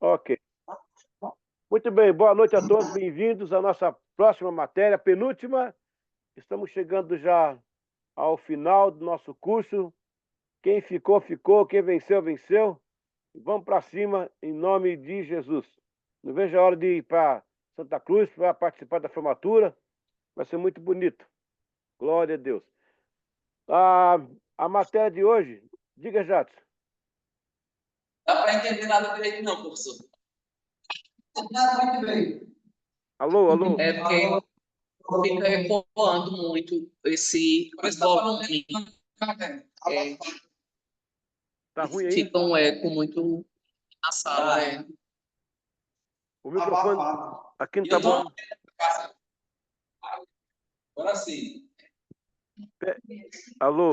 Ok. Muito bem, boa noite a todos, bem-vindos à nossa próxima matéria, penúltima. Estamos chegando já ao final do nosso curso. Quem ficou, ficou, quem venceu, venceu. Vamos para cima, em nome de Jesus. Não vejo a hora de ir para Santa Cruz para participar da formatura. Vai ser muito bonito. Glória a Deus. A matéria de hoje, diga, Jadson. Dá para entender nada direito não, professor. Nada muito bem. Alô, alô. É porque fica ecoando muito esse volume. Tá ruim aí? Fica um eco muito na sala. O microfone aqui não tá bom. Agora sim. Alô?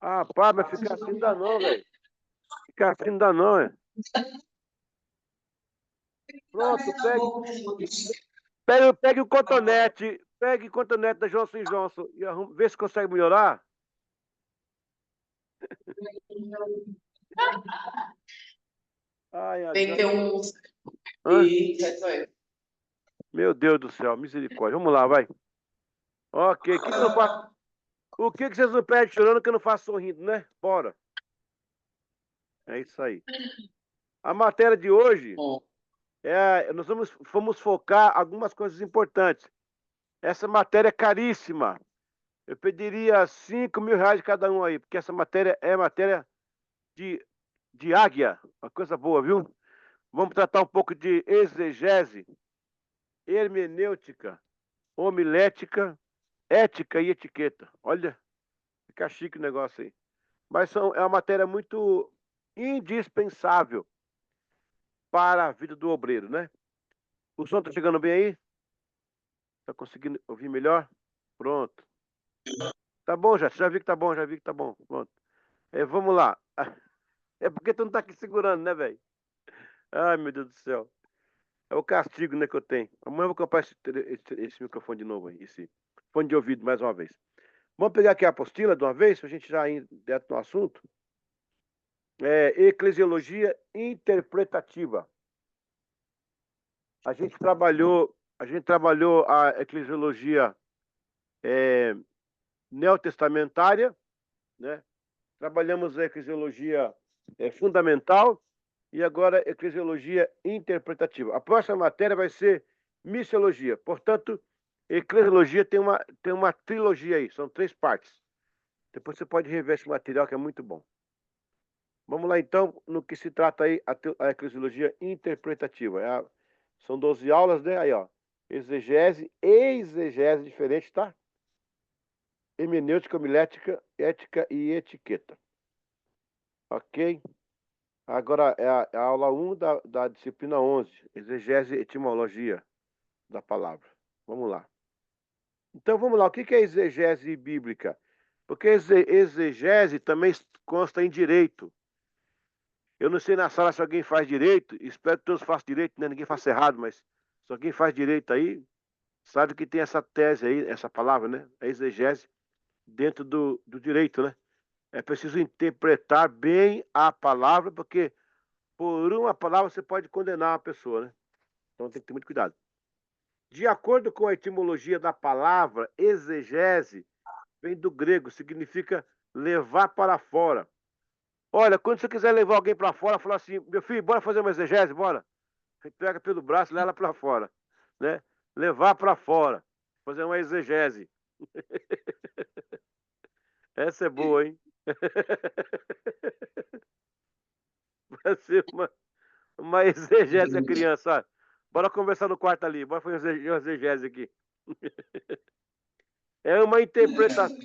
Ah, pá, mas ficar assim não dá não, velho. Ficar assim não dá não, é. Pronto, pegue o cotonete. Pegue o cotonete da Johnson Johnson e vê se consegue melhorar. Ai, Tem que ter um... Meu Deus do céu, misericórdia. Vamos lá, vai. Ok, o que vocês não pedem chorando que eu não faço sorrindo, né? Bora. É isso aí. A matéria de hoje, nós vamos focar algumas coisas importantes. Essa matéria é caríssima. Eu pediria 5 mil reais de cada um aí, porque essa matéria é matéria de águia. Uma coisa boa, viu? Vamos tratar um pouco de exegese, hermenêutica, homilética, ética e etiqueta. Olha, fica chique o negócio aí. Mas é uma matéria muito indispensável para a vida do obreiro, né? O som tá chegando bem aí? Tá conseguindo ouvir melhor? Pronto. Tá bom, já vi que tá bom, já vi que tá bom. Pronto. Vamos lá. É porque tu não tá aqui segurando, né, velho? Ai, meu Deus do céu. É o castigo, né, que eu tenho. Amanhã eu vou comprar esse microfone de novo aí, esse fone de ouvido mais uma vez. Vamos pegar aqui a apostila de uma vez, pra gente já ir direto no assunto. Eclesiologia interpretativa. A gente trabalhou a eclesiologia neotestamentária, né? Trabalhamos a eclesiologia fundamental e agora eclesiologia interpretativa. A próxima matéria vai ser missiologia. Portanto, eclesiologia tem uma trilogia aí, são 3 partes. Depois você pode rever esse material que é muito bom. Vamos lá então no que se trata aí a eclesiologia interpretativa. São 12 aulas, né? Aí, ó. Exegese e exegese diferente, tá? Hermenêutica, homilética, ética e etiqueta. Ok? Agora é a aula 1 da disciplina 11, exegese e etimologia da palavra. Vamos lá. Então vamos lá, o que é exegese bíblica? Porque exegese também consta em direito. Eu não sei na sala se alguém faz direito, espero que todos façam direito, né? Ninguém faça errado, mas se alguém faz direito aí, sabe que tem essa tese aí, essa palavra, né? A exegese dentro do direito, né? É preciso interpretar bem a palavra, porque por uma palavra você pode condenar uma pessoa, né? Então tem que ter muito cuidado. De acordo com a etimologia da palavra, exegese vem do grego, significa levar para fora. Olha, quando você quiser levar alguém para fora, falar assim, meu filho, bora fazer uma exegese, bora. Você pega pelo braço e leva ela para fora, né? Levar para fora, fazer uma exegese. Essa é boa, hein? Vai ser uma exegese a criança. Ó. Bora conversar no quarto ali, bora fazer uma exegese aqui. É uma interpretação.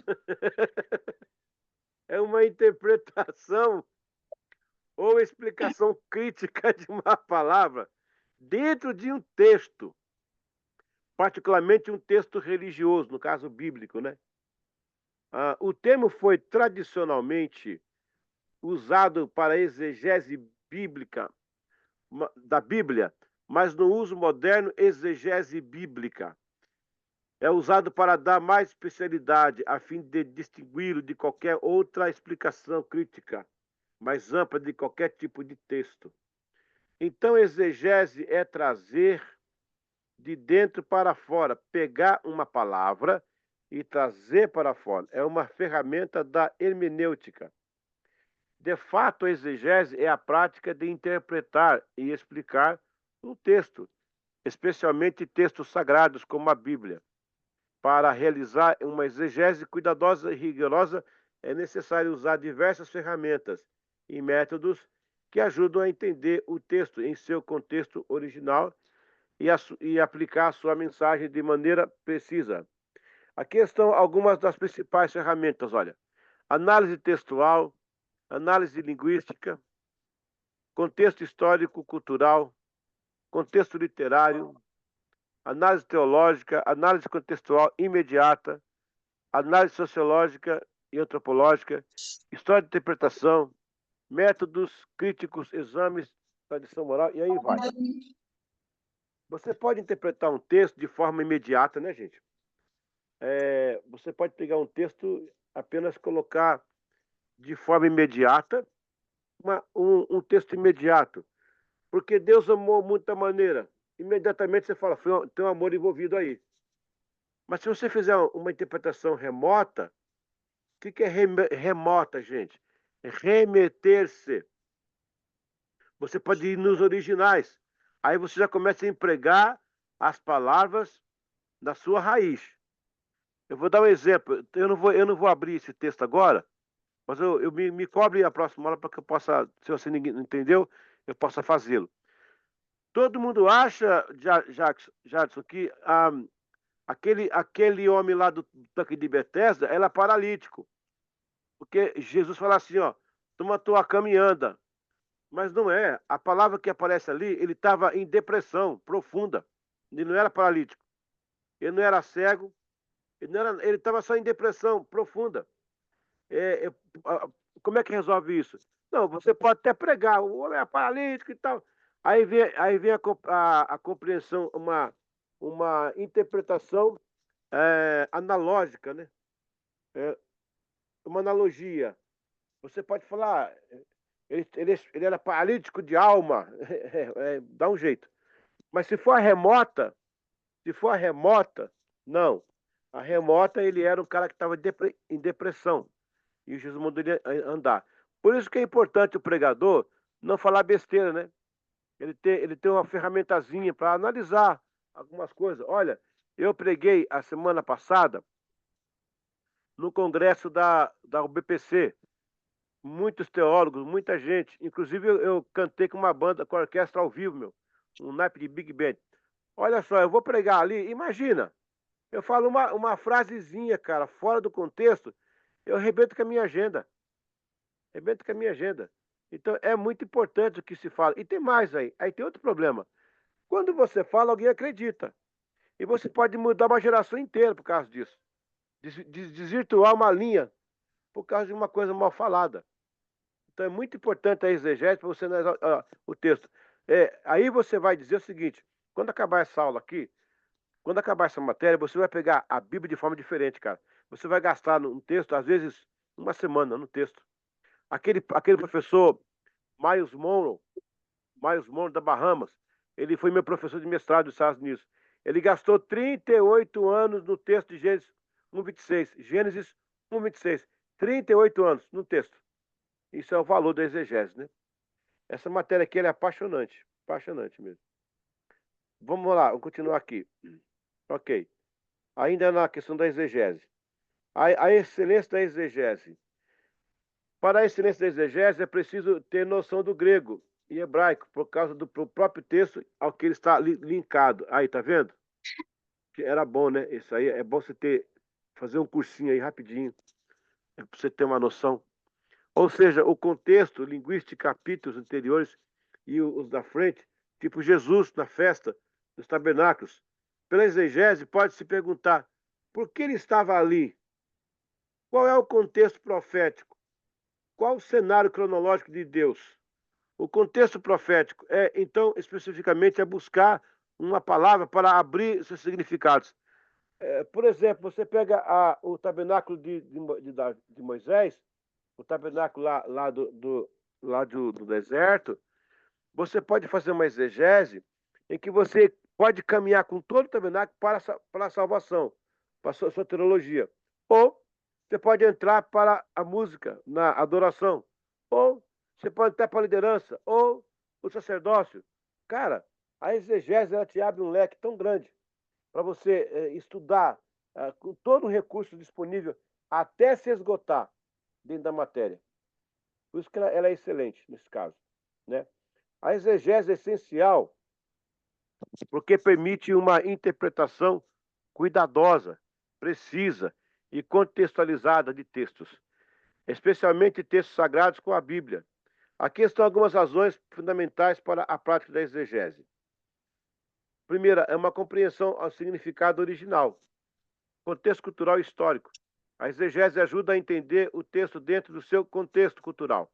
É uma interpretação ou explicação crítica de uma palavra dentro de um texto, particularmente um texto religioso, no caso bíblico, né? O termo foi tradicionalmente usado para exegese bíblica da Bíblia, mas no uso moderno, exegese bíblica. É usado para dar mais especialidade, a fim de distingui-lo de qualquer outra explicação crítica, mais ampla de qualquer tipo de texto. Então, exegese é trazer de dentro para fora, pegar uma palavra e trazer para fora. É uma ferramenta da hermenêutica. De fato, a exegese é a prática de interpretar e explicar um texto, especialmente textos sagrados como a Bíblia. Para realizar uma exegese cuidadosa e rigorosa, é necessário usar diversas ferramentas e métodos que ajudam a entender o texto em seu contexto original e aplicar a sua mensagem de maneira precisa. Aqui estão algumas das principais ferramentas, olha. Análise textual, análise linguística, contexto histórico-cultural, contexto literário, análise teológica, análise contextual imediata, análise sociológica e antropológica, história de interpretação, métodos críticos, exames, tradição moral, e aí vai. Você pode interpretar um texto de forma imediata, né, gente? Você pode pegar um texto, apenas colocar de forma imediata, um texto imediato. Porque Deus amou muito da maneira. Imediatamente você fala, tem um amor envolvido aí. Mas se você fizer uma interpretação remota, o que é remota, gente? É remeter-se. Você pode ir nos originais. Aí você já começa a empregar as palavras na sua raiz. Eu vou dar um exemplo. Eu não vou abrir esse texto agora, mas me cobre a próxima aula para que eu possa, se você não entendeu, eu possa fazê-lo. Todo mundo acha, Jadson, que aquele homem lá do tanque de Betesda era paralítico. Porque Jesus fala assim, ó, toma tua cama e anda. Mas não é. A palavra que aparece ali, ele estava em depressão profunda. Ele não era paralítico. Ele não era cego. Ele estava só em depressão profunda. É, é, como é que resolve isso? Não, você pode até pregar, o homem é paralítico e tal. Aí vem a compreensão, uma interpretação analógica, né? É, uma analogia. Você pode falar, ele era paralítico de alma, dá um jeito. Mas se for a remota, não. A remota, ele era um cara que estava em depressão. E Jesus mandou ele andar. Por isso que é importante o pregador não falar besteira, né? Ele tem uma ferramentazinha para analisar algumas coisas. Olha, eu preguei a semana passada no congresso da UBPC. Muitos teólogos, muita gente. Inclusive, eu cantei com uma banda, com a orquestra ao vivo, meu. Um naipe de Big Band. Olha só, eu vou pregar ali. Imagina, eu falo uma frasezinha, cara, fora do contexto, eu arrebento com a minha agenda. Arrebento com a minha agenda. Então, é muito importante o que se fala. E tem mais aí. Aí tem outro problema. Quando você fala, alguém acredita. E você pode mudar uma geração inteira por causa disso. Desvirtuar uma linha por causa de uma coisa mal falada. Então é muito importante a exegese para você analisar o texto. Aí você vai dizer o seguinte: quando acabar essa aula aqui, quando acabar essa matéria, você vai pegar a Bíblia de forma diferente, cara. Você vai gastar num texto, às vezes, uma semana no texto. Aquele professor Miles Monroe da Bahamas, ele foi meu professor de mestrado dos Estados Unidos. Ele gastou 38 anos no texto de Gênesis 1:26. Gênesis 1:26. 38 anos no texto. Isso é o valor da exegese, né? Essa matéria aqui ela é apaixonante. Apaixonante mesmo. Vamos lá, vamos continuar aqui. Ok. Ainda na questão da exegese. A excelência da exegese. Para a excelência da exegese é preciso ter noção do grego e hebraico, por causa do próprio texto ao que ele está linkado. Aí, tá vendo? Que era bom, né? Isso aí é bom fazer um cursinho aí rapidinho, para você ter uma noção. Ou seja, o contexto linguístico, capítulos anteriores e os da frente, tipo Jesus na festa dos tabernáculos. Pela exegese, pode-se perguntar por que ele estava ali? Qual é o contexto profético? Qual o cenário cronológico de Deus? O contexto profético então, especificamente, é buscar uma palavra para abrir seus significados. Por exemplo, você pega o tabernáculo de Moisés, o tabernáculo lá lá do deserto, você pode fazer uma exegese em que você pode caminhar com todo o tabernáculo para a salvação, para a sua teologia. Ou você pode entrar para a música, na adoração. Ou você pode entrar para a liderança, ou o sacerdócio. Cara, a exegese ela te abre um leque tão grande para você estudar com todo o recurso disponível até se esgotar dentro da matéria. Por isso que ela é excelente nesse caso, né? A exegese é essencial porque permite uma interpretação cuidadosa, precisa e contextualizada de textos, especialmente textos sagrados como a Bíblia. Aqui estão algumas razões fundamentais para a prática da exegese. Primeira, é uma compreensão ao significado original, contexto cultural e histórico. A exegese ajuda a entender o texto dentro do seu contexto cultural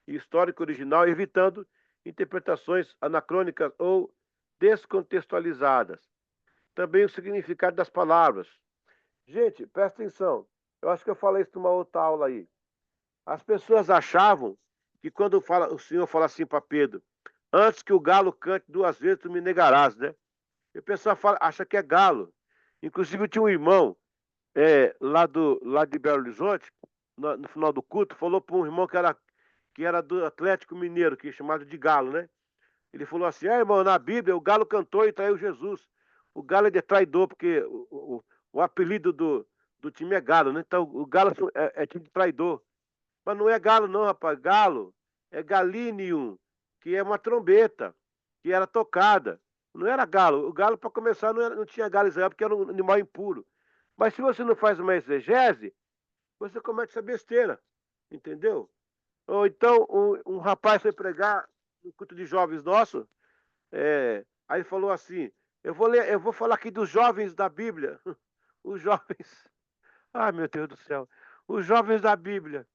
e histórico original, evitando interpretações anacrônicas ou descontextualizadas. Também o significado das palavras. Gente, presta atenção. Eu acho que eu falei isso numa outra aula aí. As pessoas achavam que quando o Senhor fala assim para Pedro, antes que o galo cante 2 vezes, tu me negarás, né? E o pessoal acha que é galo. Inclusive, eu tinha um irmão lá de Belo Horizonte, no final do culto, falou para um irmão que era do Atlético Mineiro, que é chamado de Galo, né? Ele falou assim: irmão, na Bíblia o Galo cantou e traiu Jesus. O Galo é de traidor, porque o apelido do time é Galo, né? Então o Galo é time de traidor. Mas não é Galo, não, rapaz. Galo é Galinium, que é uma trombeta, que era tocada. Não era galo. O galo, para começar, não tinha galo em Israel, porque era um animal impuro. Mas se você não faz uma exegese, você comete essa besteira. Entendeu? Ou então, um rapaz foi pregar no culto de jovens nosso, aí falou assim: eu vou falar aqui dos jovens da Bíblia. Os jovens. Ai, meu Deus do céu. Os jovens da Bíblia.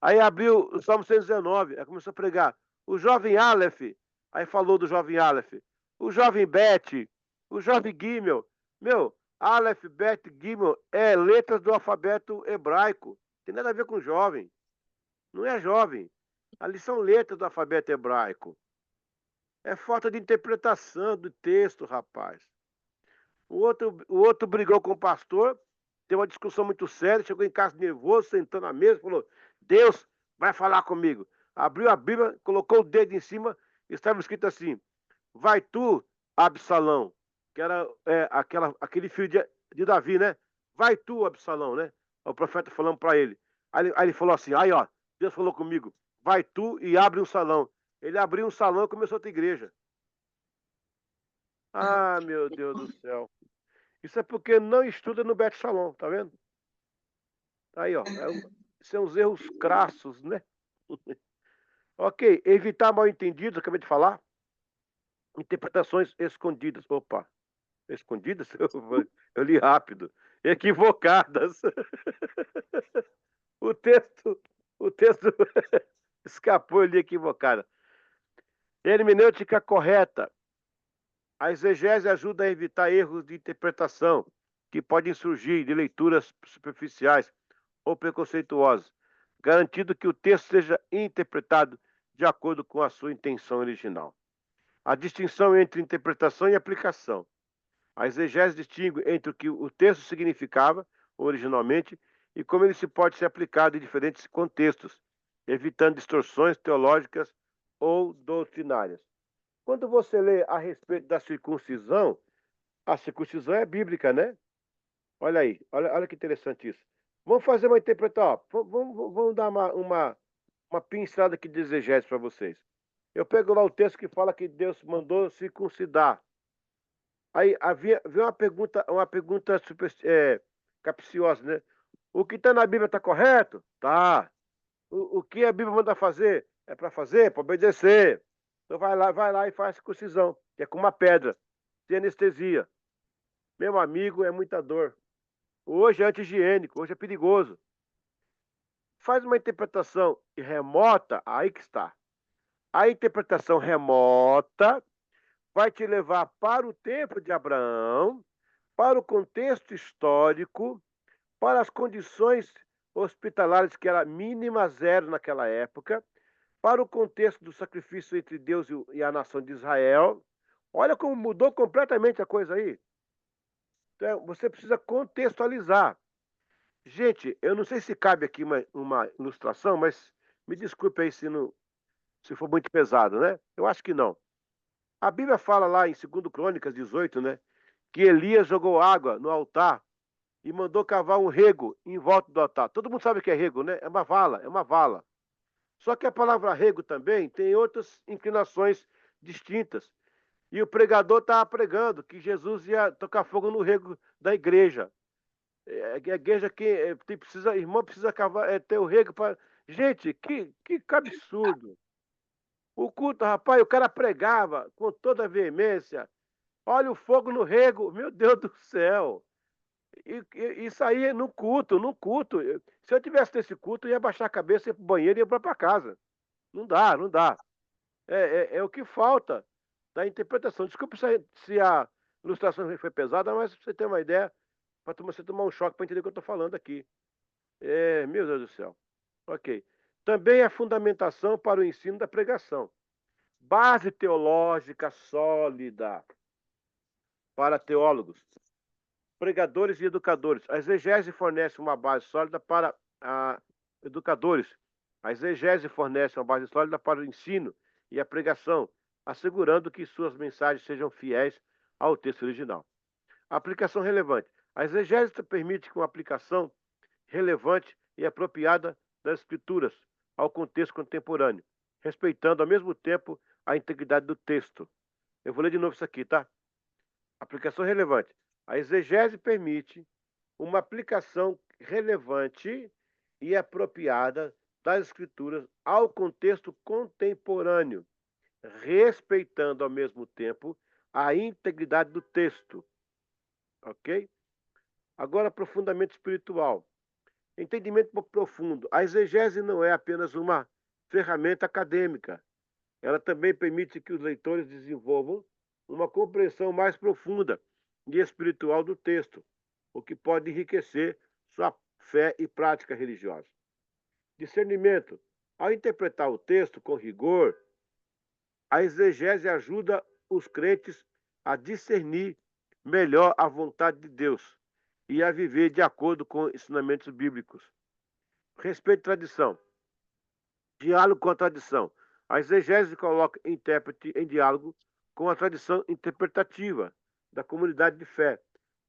Aí abriu o Salmo 119, aí começou a pregar. O jovem Aleph, aí falou do jovem Aleph. O jovem Bet, o jovem Gimel. Meu, Aleph, Bet, Gimel é letras do alfabeto hebraico. Tem nada a ver com jovem. Não é jovem. Ali são letras do alfabeto hebraico. É falta de interpretação do texto, rapaz. O outro brigou com o pastor, teve uma discussão muito séria, chegou em casa nervoso, sentou na mesa, falou: Deus vai falar comigo. Abriu a Bíblia, colocou o dedo em cima, estava escrito assim: Vai tu, Absalão, que era aquele filho de Davi, né? Vai tu, Absalão, né? O profeta falando para ele. Aí ele falou assim: Aí ó, Deus falou comigo: Vai tu e abre um salão. Ele abriu um salão e começou outra igreja. Ah, meu Deus do céu. Isso é porque não estuda no Bet Shalom, tá vendo? Aí, ó. São os erros crassos, né? Ok, evitar mal entendidos, acabei de falar. Interpretações escondidas. Opa, escondidas? Eu li rápido. Equivocadas. O texto, o texto escapou ali equivocada. Hermenêutica correta. A exegese ajuda a evitar erros de interpretação que podem surgir de leituras superficiais ou preconceituosas, garantindo que o texto seja interpretado de acordo com a sua intenção original. A distinção entre interpretação e aplicação. A exegese distingue entre o que o texto significava originalmente e como ele se pode ser aplicado em diferentes contextos, evitando distorções teológicas ou doutrinárias. Quando você lê a respeito da circuncisão, a circuncisão é bíblica, né? Olha aí, olha que interessante isso. Vamos fazer uma interpretação, vamos dar uma pincelada aqui de exegese para vocês. Eu pego lá o texto que fala que Deus mandou circuncidar. Aí havia uma pergunta capciosa, né? O que está na Bíblia está correto? Tá. O que a Bíblia manda fazer? É para fazer, para obedecer. Então vai lá e faz circuncisão, que é com uma pedra, sem anestesia. Meu amigo, é muita dor. Hoje é anti-higiênico, hoje é perigoso. Faz uma interpretação remota, aí que está. A interpretação remota vai te levar para o tempo de Abraão, para o contexto histórico, para as condições hospitalares que era mínima zero naquela época, para o contexto do sacrifício entre Deus e a nação de Israel. Olha como mudou completamente a coisa aí. Então, você precisa contextualizar. Gente, eu não sei se cabe aqui uma ilustração, mas me desculpe aí se for muito pesado, né? Eu acho que não. A Bíblia fala lá em 2 Crônicas 18, né? Que Elias jogou água no altar e mandou cavar um rego em volta do altar. Todo mundo sabe o que é rego, né? É uma vala, é uma vala. Só que a palavra rego também tem outras inclinações distintas. E o pregador estava pregando que Jesus ia tocar fogo no rego da igreja. A igreja que precisa, irmão precisa cavar, ter o rego para. Gente, que absurdo! O culto, rapaz, o cara pregava com toda a veemência. Olha o fogo no rego, meu Deus do céu! Isso aí é no culto, no culto. Se eu tivesse nesse culto, eu ia baixar a cabeça, ia pro banheiro e ia para casa. Não dá, não dá. É o que falta da interpretação. Desculpa se a ilustração foi pesada, mas pra você ter uma ideia, para você tomar um choque para entender o que eu estou falando aqui. Meu Deus do céu. Ok. Também a fundamentação para o ensino da pregação. Base teológica sólida para teólogos, pregadores e educadores. A exegese fornece uma base sólida para educadores. A exegese fornece uma base sólida para o ensino e a pregação, assegurando que suas mensagens sejam fiéis ao texto original. Aplicação relevante. A exegese permite que uma aplicação relevante e apropriada das escrituras ao contexto contemporâneo, respeitando ao mesmo tempo a integridade do texto. Eu vou ler de novo isso aqui, tá? Aplicação relevante. A exegese permite uma aplicação relevante e apropriada das escrituras ao contexto contemporâneo, respeitando ao mesmo tempo a integridade do texto. Ok? Agora, aprofundamento espiritual. Entendimento profundo. A exegese não é apenas uma ferramenta acadêmica. Ela também permite que os leitores desenvolvam uma compreensão mais profunda e espiritual do texto, o que pode enriquecer sua fé e prática religiosa. Discernimento. Ao interpretar o texto com rigor, a exegese ajuda os crentes a discernir melhor a vontade de Deus e a viver de acordo com ensinamentos bíblicos. Respeito à tradição. Diálogo com a tradição. A exegese coloca o intérprete em diálogo com a tradição interpretativa da comunidade de fé,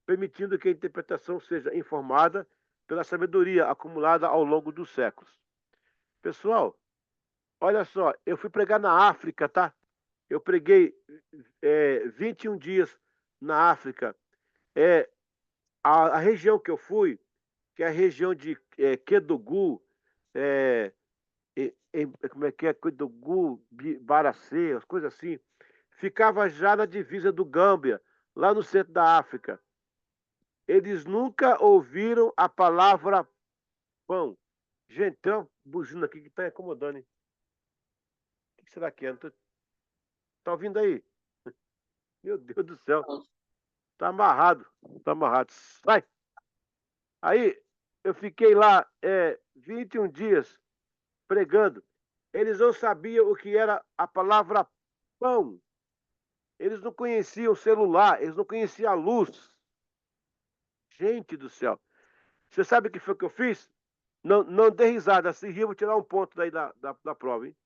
permitindo que a interpretação seja informada pela sabedoria acumulada ao longo dos séculos. Pessoal, olha só, eu fui pregar na África, tá? Eu preguei 21 dias na África. A região que eu fui, que é a região de Kedougou, como é que é? Kedougou, Baracê, as coisas assim. Ficava já na divisa do Gâmbia, lá no centro da África. Eles nunca ouviram a palavra pão. Gente, tem uma buzina aqui que está incomodando, hein? O que será que é? Tá ouvindo aí? Meu Deus do céu. Tá amarrado. Tá amarrado. Sai! Aí, eu fiquei lá 21 dias pregando. Eles não sabiam o que era a palavra pão. Eles não conheciam o celular, eles não conheciam a luz. Gente do céu. Você sabe o que foi que eu fiz? Não dê risada, se rir, eu vou tirar um ponto daí da prova, hein?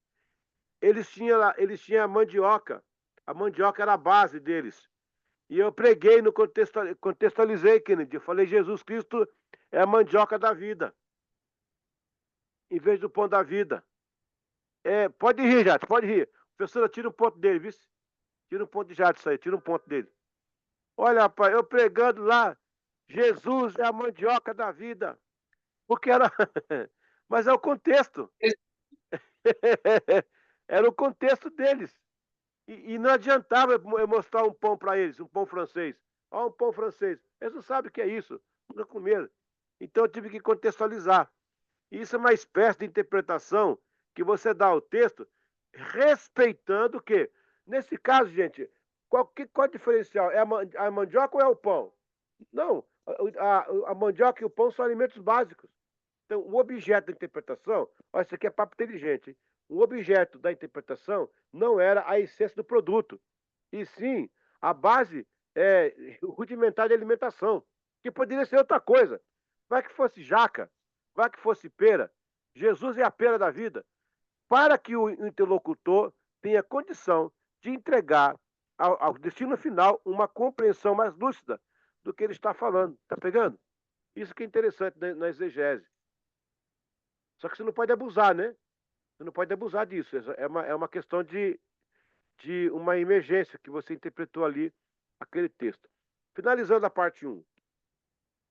Eles tinham a mandioca. A mandioca era a base deles. E eu preguei, contextualizei, Kennedy. Eu falei, Jesus Cristo é a mandioca da vida, em vez do pão da vida. Pode rir, Jato, pode rir. Professora, tira um ponto dele, viu? Tira um ponto de Jato isso aí, tira um ponto dele. Olha, rapaz, eu pregando lá, Jesus é a mandioca da vida. Porque era. Mas é o contexto. Era o contexto deles. E não adiantava eu mostrar um pão para eles, um pão francês. Olha um pão francês. Eles não sabem o que é isso. Nunca comeram. Então eu tive que contextualizar. Isso é uma espécie de interpretação que você dá ao texto, respeitando o quê? Nesse caso, gente, qual é o diferencial? É a mandioca ou é o pão? Não. A mandioca e o pão são alimentos básicos. Então, o objeto da interpretação, olha, isso aqui é papo inteligente, hein? o objeto da interpretação não era a essência do produto, e sim a base rudimentar de alimentação, que poderia ser outra coisa. Vai que fosse jaca, vai que fosse pera. Jesus é a pera da vida. Para que o interlocutor tenha condição de entregar ao destino final uma compreensão mais lúcida do que ele está falando. Está pegando? Isso que é interessante na exegese. Só que você não pode abusar, né? Você não pode abusar disso. É uma questão de uma emergência que você interpretou ali aquele texto. Finalizando a parte 1.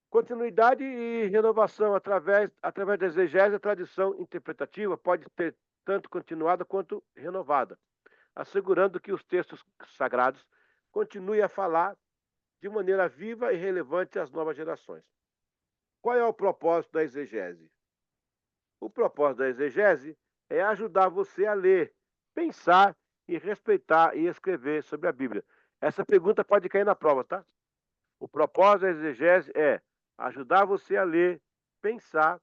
Continuidade e renovação através da exegese, a tradição interpretativa pode ter tanto continuada quanto renovada, assegurando que os textos sagrados continuem a falar de maneira viva e relevante às novas gerações. Qual é o propósito da exegese? O propósito da exegese é ajudar você a ler, pensar e respeitar e escrever sobre a Bíblia. Essa pergunta pode cair na prova, tá? O propósito da exegese é ajudar você a ler, pensar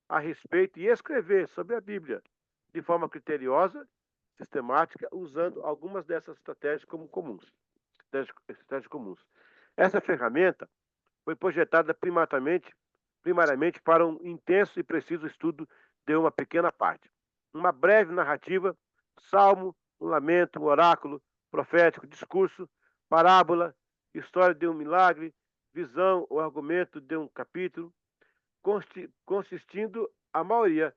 a respeito e escrever sobre a Bíblia de forma criteriosa, sistemática, usando algumas dessas estratégias como comuns. Estratégias comuns. Essa ferramenta foi projetada primariamente para um intenso e preciso estudo de uma pequena parte. Uma breve narrativa, salmo, um lamento, um oráculo profético, discurso, parábola, história de um milagre, visão ou argumento de um capítulo, consistindo a maioria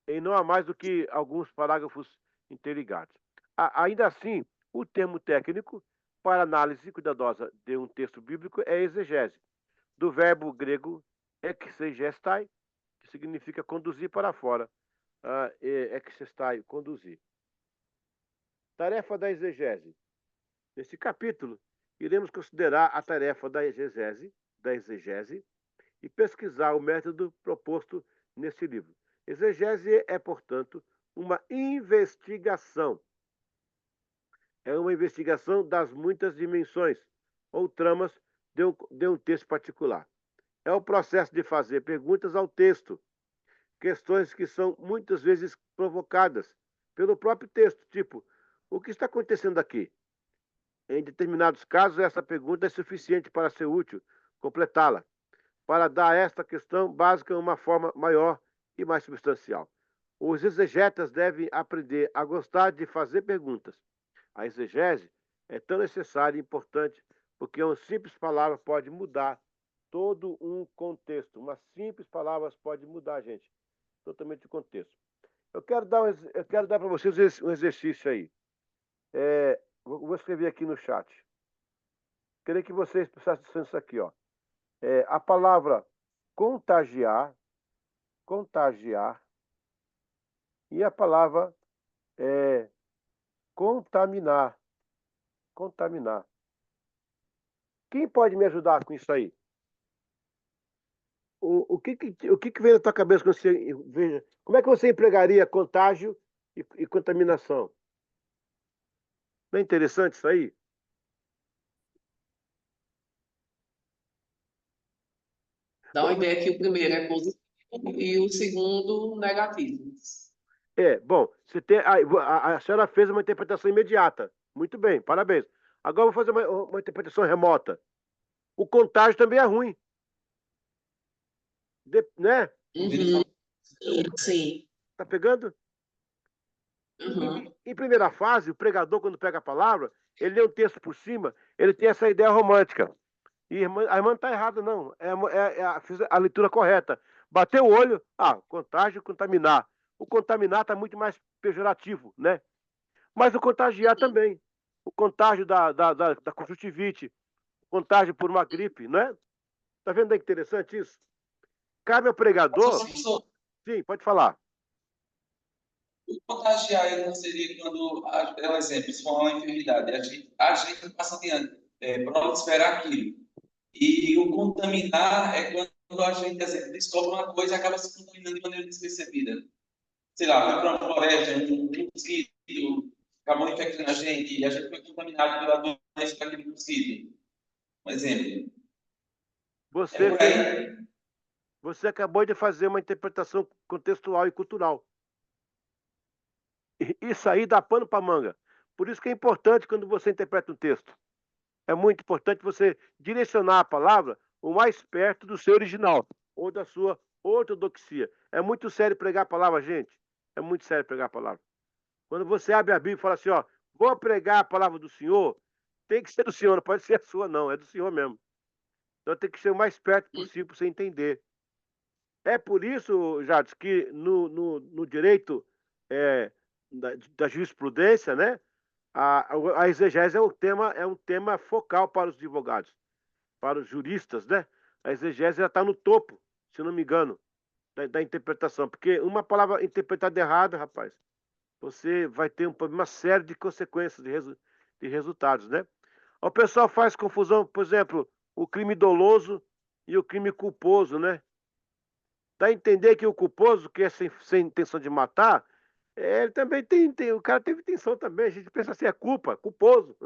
em não há mais do que alguns parágrafos interligados. Ainda assim, o termo técnico para análise cuidadosa de um texto bíblico é exegese, do verbo grego exegestai, que significa conduzir para fora, exestai, conduzir. Tarefa da exegese. Nesse capítulo, iremos considerar a tarefa da exegese e pesquisar o método proposto nesse livro. Exegese é, portanto, uma investigação. É uma investigação das muitas dimensões ou tramas de um texto particular. É o processo de fazer perguntas ao texto, questões que são muitas vezes provocadas pelo próprio texto, tipo, o que está acontecendo aqui? Em determinados casos, essa pergunta é suficiente para ser útil, completá-la, para dar a esta questão básica uma forma maior e mais substancial. Os exegetas devem aprender a gostar de fazer perguntas. A exegese é tão necessária e importante porque uma simples palavra pode mudar todo um contexto. Uma simples palavra pode mudar, gente, totalmente o contexto. Eu quero dar para vocês um exercício aí. Vou escrever aqui no chat. Queria que vocês prestassem atenção nisso aqui, ó. A palavra contagiar, e a palavra contaminar. Quem pode me ajudar com isso aí? O que vem na tua cabeça quando você veja? Como é que você empregaria contágio e contaminação? Não é interessante isso aí? Dá uma ideia que o primeiro é positivo e o segundo negativo. Bom, você tem, a senhora fez uma interpretação imediata. Muito bem, parabéns. Agora eu vou fazer uma interpretação remota. O contágio também é ruim. Né? Uhum. Sim. Tá pegando? Uhum. Em primeira fase, o pregador, quando pega a palavra, ele lê um texto por cima, ele tem essa ideia romântica. E a irmã não está errada, não. Fiz a leitura correta. Bateu o olho, contágio, contaminar. O contaminar está muito mais pejorativo, né? Mas o contagiar também. O contágio da conjuntivite, contágio por uma gripe, né? Tá vendo que interessante isso? Cabe ao pregador. Professor, Sim, pode falar. o contagiar ele não seria quando, é um exemplo, se for uma enfermidade, a gente passa adiante, proliferar aquilo. E o contaminar é quando a gente, exemplo, descobre uma coisa e acaba se contaminando de maneira despercebida. Sei lá, foi para uma floresta, um mosquito, acabou infectando a gente e a gente foi contaminado pela doença daquele mosquito. Um exemplo. É por aí. Você acabou de fazer uma interpretação contextual e cultural. Isso aí dá pano para manga. Por isso que é importante quando você interpreta um texto. É muito importante você direcionar a palavra o mais perto do seu original ou da sua ortodoxia. É muito sério pregar a palavra, gente. É muito sério pregar a palavra. Quando você abre a Bíblia e fala assim, ó, vou pregar a palavra do Senhor, tem que ser do Senhor, não pode ser a sua, não. É do Senhor mesmo. Então tem que ser o mais perto possível para você entender. É por isso, Jades, que no direito da jurisprudência, né, a exegese é um tema focal para os advogados, para os juristas, né? A exegese já está no topo, se não me engano, da interpretação, porque uma palavra interpretada errada, rapaz, você vai ter uma série de consequências, de resultados, né? O pessoal faz confusão, por exemplo, o crime doloso e o crime culposo, né? Dá a entender que o culposo, que é sem intenção de matar, ele também o cara teve intenção também. A gente pensa assim, é culpa, culposo.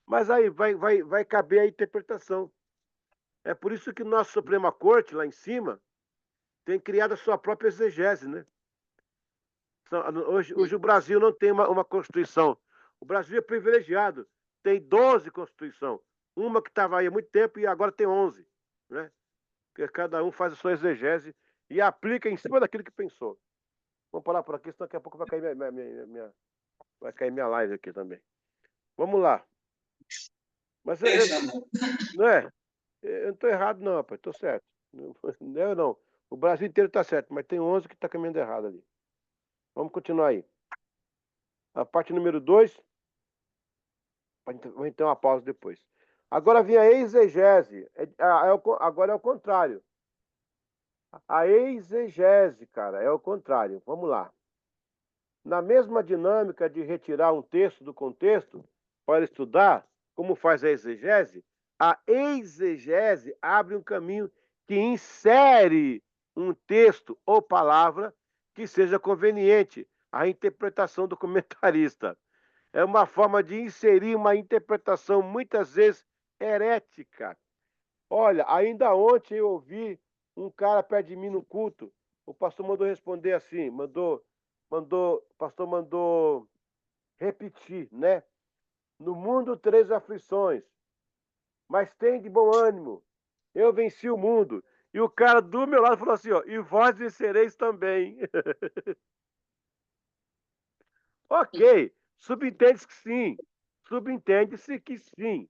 Mas aí vai caber a interpretação. É por isso que nossa Suprema Corte, lá em cima, tem criado a sua própria exegese, né? Hoje o Brasil não tem uma Constituição. O Brasil é privilegiado. Tem 12 Constituições. Uma que estava aí há muito tempo e agora tem 11, né? Porque cada um faz a sua exegese e aplica em cima daquilo que pensou. Vamos parar por aqui, senão daqui a pouco vai cair vai cair minha live aqui também. Vamos lá. Mas Deixa, não é? Eu não estou errado, não, rapaz. Estou certo. Eu não. O Brasil inteiro está certo, mas tem 11 que está caminhando errado ali. Vamos continuar aí. A parte número 2, vamos ter uma pausa depois. Agora vem a exegese. Agora é o contrário. A exegese, cara, é o contrário. Vamos lá. Na mesma dinâmica de retirar um texto do contexto para estudar, como faz a exegese abre um caminho que insere um texto ou palavra que seja conveniente à interpretação do comentarista. É uma forma de inserir uma interpretação muitas vezes herética. Olha, ainda ontem eu ouvi um cara perto de mim no culto. O pastor mandou responder assim, o pastor mandou repetir, né? No mundo três aflições, mas tem de bom ânimo. Eu venci o mundo. E o cara do meu lado falou assim, ó, e vós vencereis também. Ok, subentende-se que sim. Subentende-se que sim.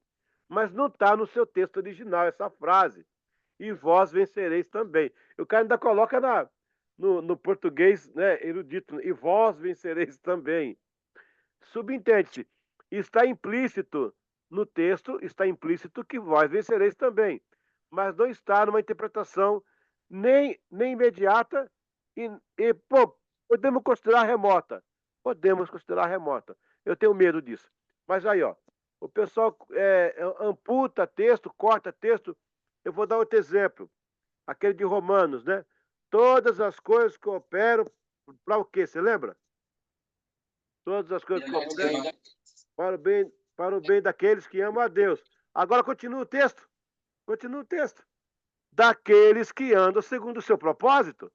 Mas não está no seu texto original essa frase. E vós vencereis também. O cara ainda coloca no português, né, erudito, e vós vencereis também. Subentende-se, está implícito no texto, está implícito que vós vencereis também, mas não está numa interpretação nem imediata pô, podemos considerar remota. Podemos considerar remota. Eu tenho medo disso. Mas aí, ó, o pessoal amputa texto, corta texto. Eu vou dar outro exemplo, aquele de Romanos, né? Todas as coisas cooperam para o quê? Você lembra? Todas as coisas cooperam para o bem daqueles que amam a Deus. Agora continua o texto. Continua o texto. Daqueles que andam segundo o seu propósito.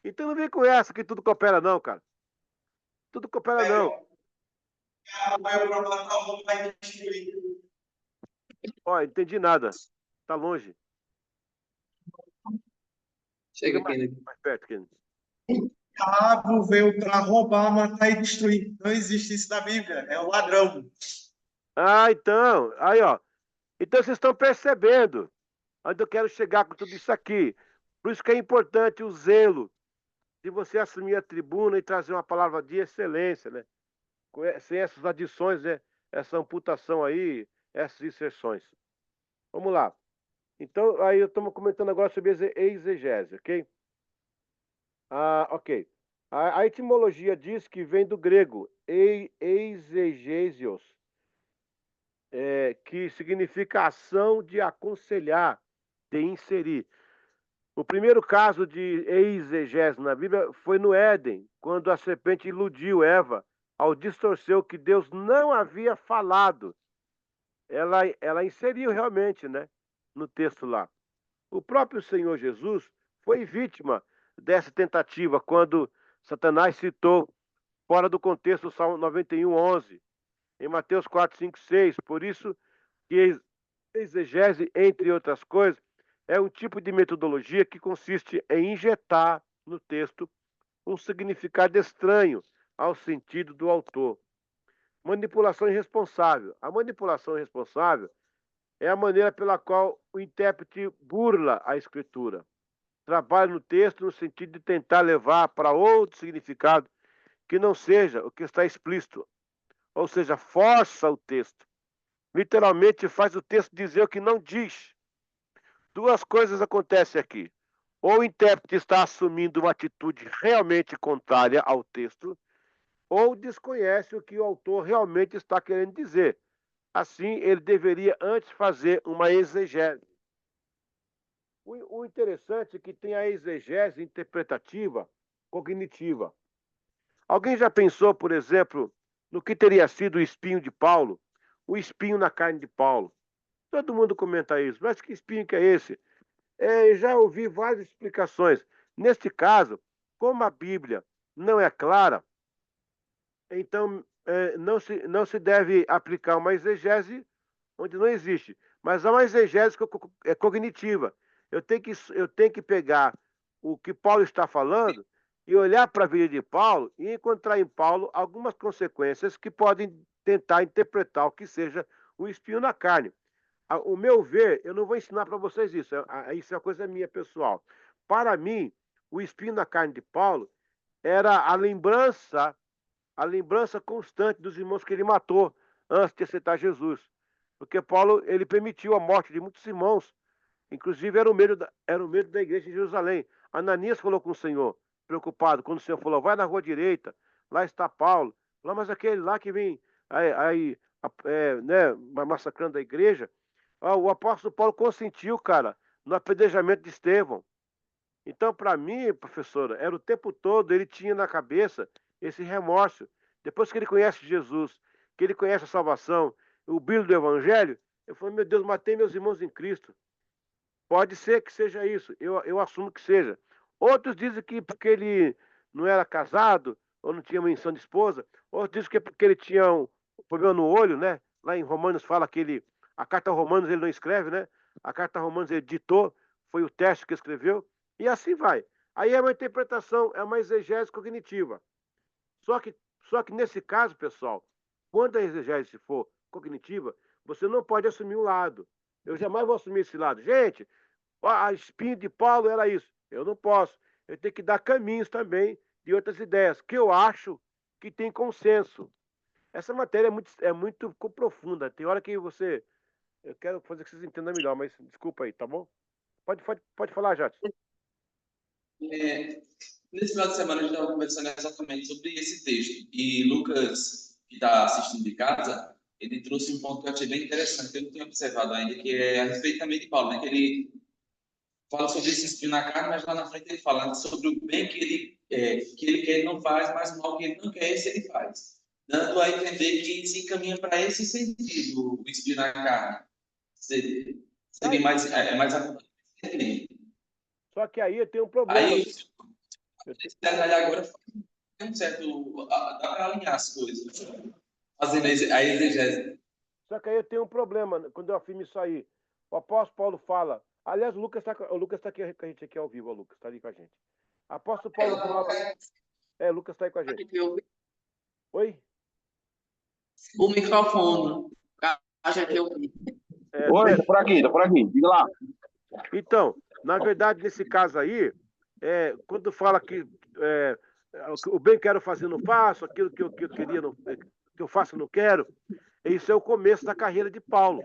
Então não vem com essa que tudo coopera, não, cara. Tudo coopera, não. Ó, entendi nada. Tá longe. Chega mais perto, Kenny. O diabo veio para roubar, matar e destruir. Não existe isso na Bíblia. É o ladrão. Ah, então. Aí, ó. Então vocês estão percebendo onde eu quero chegar com tudo isso aqui. Por isso que é importante o zelo de você assumir a tribuna e trazer uma palavra de excelência, né? Sem essas adições, né? Essa amputação aí, essas inserções. Vamos lá. Então, aí estamos comentando agora sobre exegese, ok? Ok. A etimologia diz que vem do grego exegesios, que significa ação de aconselhar, de inserir. O primeiro caso de exegese na Bíblia foi no Éden, quando a serpente iludiu Eva ao distorcer o que Deus não havia falado. Ela inseriu realmente, né, no texto lá. O próprio Senhor Jesus foi vítima dessa tentativa quando Satanás citou fora do contexto o Salmo 91:11, em Mateus 4, 5, 6. Por isso que exegese, entre outras coisas, é um tipo de metodologia que consiste em injetar no texto um significado estranho ao sentido do autor. Manipulação irresponsável. A manipulação irresponsável é a maneira pela qual o intérprete burla a escritura. Trabalha no texto no sentido de tentar levar para outro significado que não seja o que está explícito. Ou seja, força o texto. Literalmente faz o texto dizer o que não diz. Duas coisas acontecem aqui. Ou o intérprete está assumindo uma atitude realmente contrária ao texto, ou desconhece o que o autor realmente está querendo dizer. Assim, ele deveria antes fazer uma exegese. O interessante é que tem a exegese interpretativa cognitiva. Alguém já pensou, por exemplo, no que teria sido o espinho de Paulo? O espinho na carne de Paulo. Todo mundo comenta isso. Mas que espinho que é esse? Já ouvi várias explicações. Neste caso, como a Bíblia não é clara, então não se deve aplicar uma exegese onde não existe. Mas há uma exegese cognitiva. Eu tenho que pegar o que Paulo está falando e olhar para a vida de Paulo e encontrar em Paulo algumas consequências que podem tentar interpretar o que seja o espinho na carne. O meu ver, eu não vou ensinar para vocês isso, isso é uma coisa minha pessoal. Para mim, o espinho na carne de Paulo era a lembrança constante dos irmãos que ele matou antes de aceitar Jesus. Porque Paulo, ele permitiu a morte de muitos irmãos. Inclusive, era o medo da igreja em Jerusalém. Ananias falou com o Senhor, preocupado, quando o Senhor falou, vai na rua direita, lá está Paulo. Falou, mas aquele lá que vem né, massacrando a igreja. O apóstolo Paulo consentiu, cara, no apedrejamento de Estevão. Então, para mim, professora, era o tempo todo, ele tinha na cabeça esse remorso. Depois que ele conhece Jesus, que ele conhece a salvação, o brilho do evangelho, eu falei, meu Deus, matei meus irmãos em Cristo. Pode ser que seja isso, eu assumo que seja. Outros dizem que porque ele não era casado, ou não tinha menção de esposa, outros dizem que é porque ele tinha um problema no olho, né? Lá em Romanos fala que a carta a Romanos ele não escreve, né? A carta a Romanos ele ditou, foi o teste que escreveu, e assim vai. Aí é uma interpretação, é uma exegese cognitiva. Só que, só que nesse caso, pessoal, quando a exegese for cognitiva, você não pode assumir um lado. Eu jamais vou assumir esse lado. Gente, a espinho de Paulo era isso. Eu não posso. Eu tenho que dar caminhos também de outras ideias, que eu acho que tem consenso. Essa matéria é muito profunda. Tem hora que você. Eu quero fazer que vocês entendam melhor, mas desculpa aí, tá bom? Pode falar, Jati. Nesse final de semana a gente estava conversando exatamente sobre esse texto. E Lucas, que está assistindo de casa, ele trouxe um ponto que eu achei bem interessante, que eu não tinha observado ainda, que é a respeito também de Paulo, né? Que ele fala sobre esse espinho na carne, mas lá na frente ele fala sobre o bem que ele quer, ele não faz, mas o mal que ele não quer, esse ele faz. Dando a entender que se encaminha para esse sentido, o espinho na carne. Seria mais, mais acontecido. Só que aí eu tenho um problema. Aí, esse detalhe agora tem um certo. Dá para alinhar as coisas, fazendo a exegese. Só que aí eu tenho um problema quando eu afirmo isso aí. O apóstolo Paulo fala. Aliás, o Lucas está aqui com a gente aqui ao vivo, o Lucas está ali com a gente. Apóstolo Paulo fala. O Lucas está aí com a gente. Oi? O microfone. A gente ouve. Oi, tô por aqui. Diga lá. Então, na verdade, nesse caso aí, quando fala que o bem que quero fazer não faço, aquilo que eu queria não, que eu faço não quero, isso é o começo da carreira de Paulo.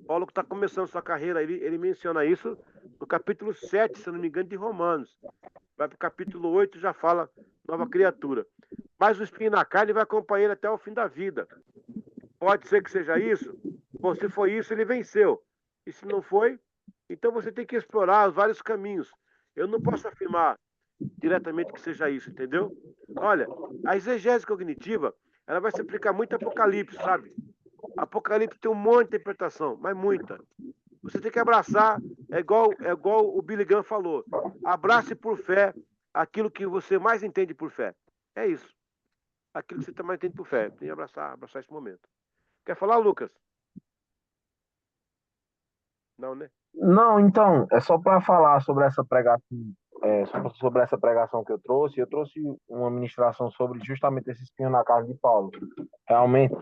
Paulo que está começando sua carreira, ele menciona isso no capítulo 7, se não me engano, de Romanos. Vai para o capítulo 8 já fala nova criatura. Mas o espinho na carne vai acompanhar ele até o fim da vida. Pode ser que seja isso? Bom, se foi isso, ele venceu. E se não foi, então você tem que explorar os vários caminhos. Eu não posso afirmar diretamente que seja isso, entendeu? Olha, a exegese cognitiva, ela vai se aplicar muito a Apocalipse, sabe? Apocalipse tem um monte de interpretação, mas muita. Você tem que abraçar, é igual o Billy Graham falou, abrace por fé aquilo que você mais entende por fé. É isso. Aquilo que você mais entende por fé. Tem que abraçar esse momento. Quer falar, Lucas? Não, né? Não, então, é só para falar sobre essa pregação, sobre essa pregação que eu trouxe uma ministração sobre justamente esse espinho na carne de Paulo. Realmente,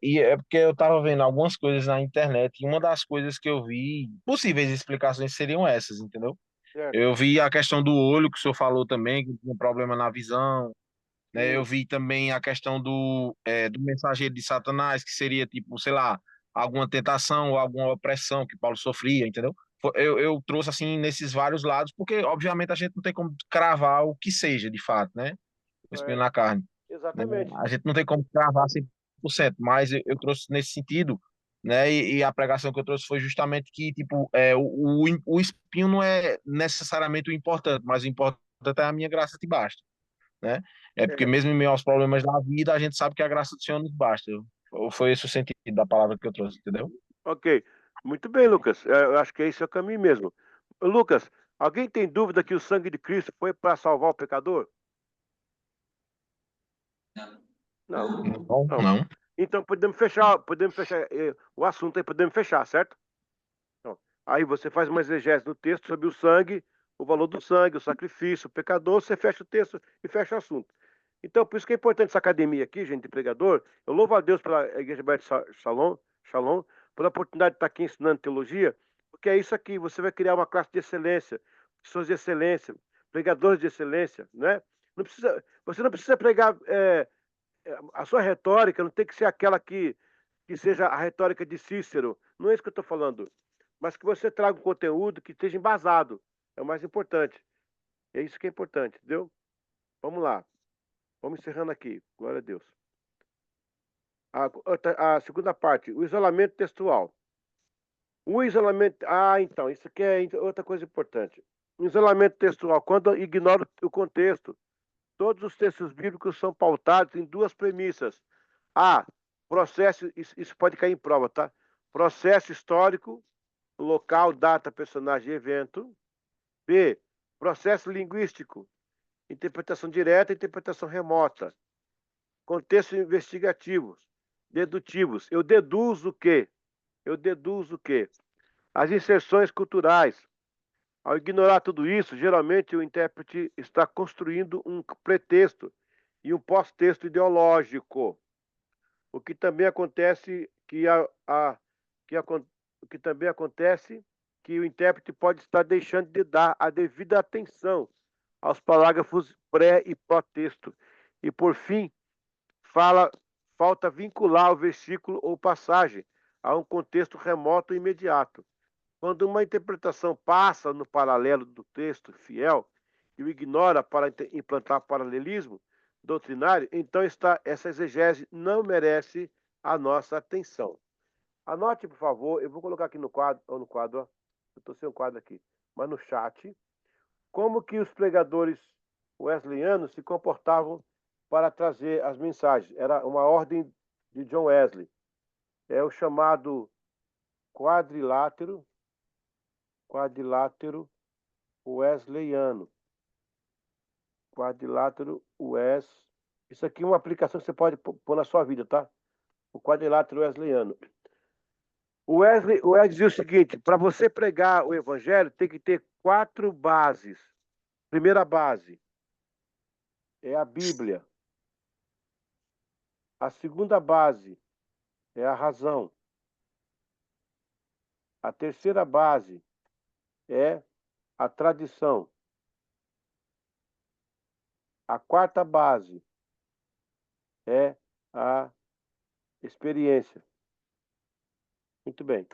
e é porque eu estava vendo algumas coisas na internet e uma das coisas que eu vi, possíveis explicações seriam essas, entendeu? Certo. Eu vi a questão do olho, que o senhor falou também, que tinha problema na visão, né? Eu Sim. vi também a questão do mensageiro de Satanás, que seria tipo, sei lá, alguma tentação ou alguma opressão que Paulo sofria, entendeu? Eu trouxe assim nesses vários lados, porque obviamente a gente não tem como cravar o que seja, de fato, né? O espinho É, na carne, né? exatamente. A gente não tem como cravar 100%, mas eu trouxe nesse sentido, né? E a pregação que eu trouxe foi justamente que, tipo, o espinho não é necessariamente o importante, mas o importante é a minha graça te basta, né? É porque É, mesmo em meio aos problemas da vida, a gente sabe que a graça do Senhor nos basta. Foi esse o sentido da palavra que eu trouxe, entendeu? ok. Muito bem, Lucas. Eu acho que esse é o caminho mesmo. Lucas, alguém tem dúvida que o sangue de Cristo foi para salvar o pecador? Não. Não. Não, Não. não. Então podemos fechar o assunto aí, podemos fechar, certo? Então, aí você faz uma exegese no texto sobre o sangue, o valor do sangue, o sacrifício, o pecador, você fecha o texto e fecha o assunto. Então, por isso que é importante essa academia aqui, gente, de pregador. Eu louvo a Deus pela Igreja Beth Shalom, pela oportunidade de estar aqui ensinando teologia, porque é isso aqui, você vai criar uma classe de excelência, pessoas de excelência, pregadores de excelência, né? Você não precisa pregar a sua retórica, não tem que ser aquela que seja a retórica de Cícero, não é isso que eu estou falando, mas que você traga um conteúdo que esteja embasado, é o mais importante. É isso que é importante, entendeu? Vamos lá. Vamos encerrando aqui. Glória a Deus. A segunda parte, o isolamento textual. O isolamento. Então, isso aqui é outra coisa importante. O isolamento textual, quando ignora o contexto. Todos os textos bíblicos são pautados em duas premissas. A, processo, isso pode cair em prova, tá? Processo histórico, local, data, personagem e evento. B, processo linguístico, interpretação direta e interpretação remota. Contexto investigativo, dedutivos. Eu deduzo que. Eu deduzo que. As inserções culturais. Ao ignorar tudo isso, geralmente o intérprete está construindo um pretexto e um pós-texto ideológico. O que também acontece o que também acontece que o intérprete pode estar deixando de dar a devida atenção aos parágrafos pré e pró-texto. E por fim, falta vincular o versículo ou passagem a um contexto remoto e imediato. Quando uma interpretação passa no paralelo do texto fiel e o ignora para implantar paralelismo doutrinário, então essa exegese não merece a nossa atenção. Anote, por favor, eu vou colocar aqui no quadro, ó, eu estou sem o quadro aqui, mas no chat, como que os pregadores wesleyanos se comportavam para trazer as mensagens. Era uma ordem de John Wesley. É o chamado quadrilátero wesleyano. Quadrilátero Wes. Isso aqui é uma aplicação que você pode pôr na sua vida, tá? O quadrilátero wesleyano. O Wesley dizia o seguinte: para você pregar o evangelho, tem que ter 4 bases. Primeira base é a Bíblia. A segunda base é a razão. A terceira base é a tradição. A quarta base é a experiência. Muito bem.